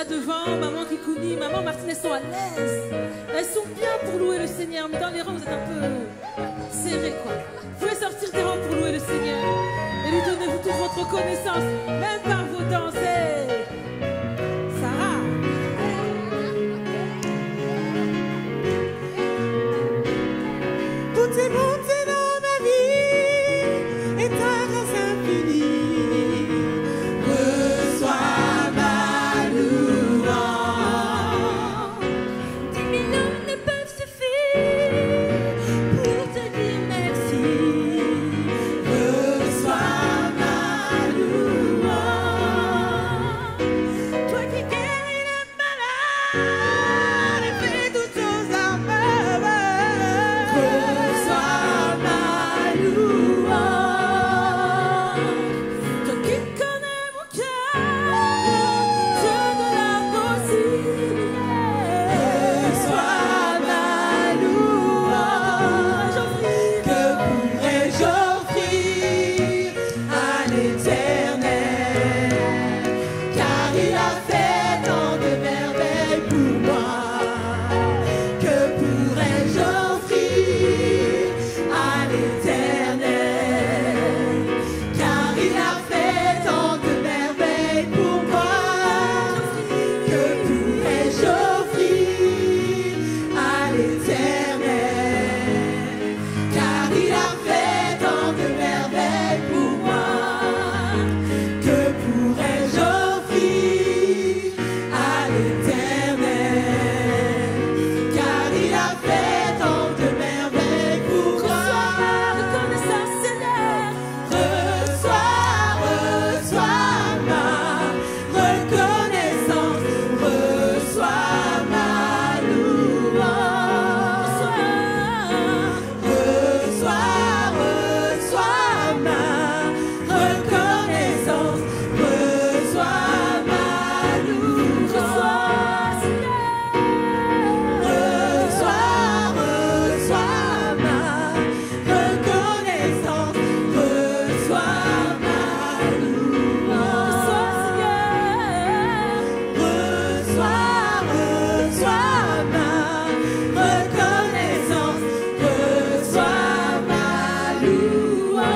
là devant, maman Kikouni, maman Martine, elles sont à l'aise. Elles sont bien pour louer le Seigneur, mais dans les rangs, vous êtes un peu serrés, quoi. Vous pouvez sortir des rangs pour louer le Seigneur et lui donner toute votre reconnaissance, même par vos danses. Sarah. Tout est monté dans ma vie et ta grâce infinie. Reçois ma louange. 10 000 hommes ne peuvent suffire pour te dire merci. Reçois ma louange. Toi qui guéris les malades et fais toutes choses à merveille. Reçois ma louange. Toi qui connais mon cœur, Dieu de l'impossible. Reçois ma louange. Que pourrais-je offrir à l'Éternel? Car il a fait tant de merveilles pour moi. Que pourrais-je offrir à l'Éternel? Car il a fait tant de merveilles pour moi. Que pourrais-je offrir à l'Éternel? Car il a fait tant de merveilles pour moi. Que pourrais-je offrir à l'Éternel? Car il a fait tant de merveilles pour moi. Reconnaissance, Seigneur. Reçois ma reconnaissance. Reçois ma louange. Reçois ma reconnaissance. Reçois ma louange. Reçois ma reconnaissance. Reçois ma louange. Reçois ma reconnaissance. Reçois ma louange.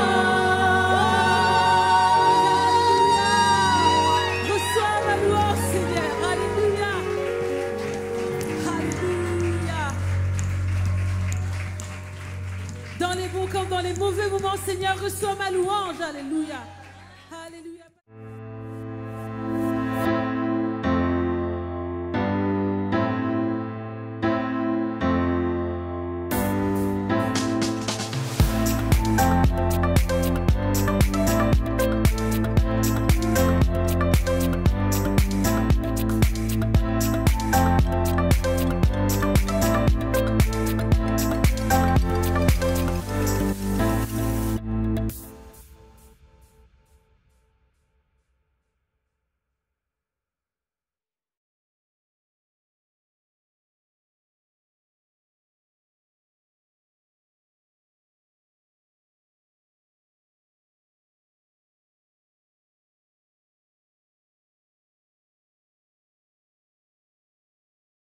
Reçois ma louange, Seigneur. Alléluia. Alléluia. Dans les bons comme dans les mauvais moments, Seigneur, reçois ma louange. Alléluia.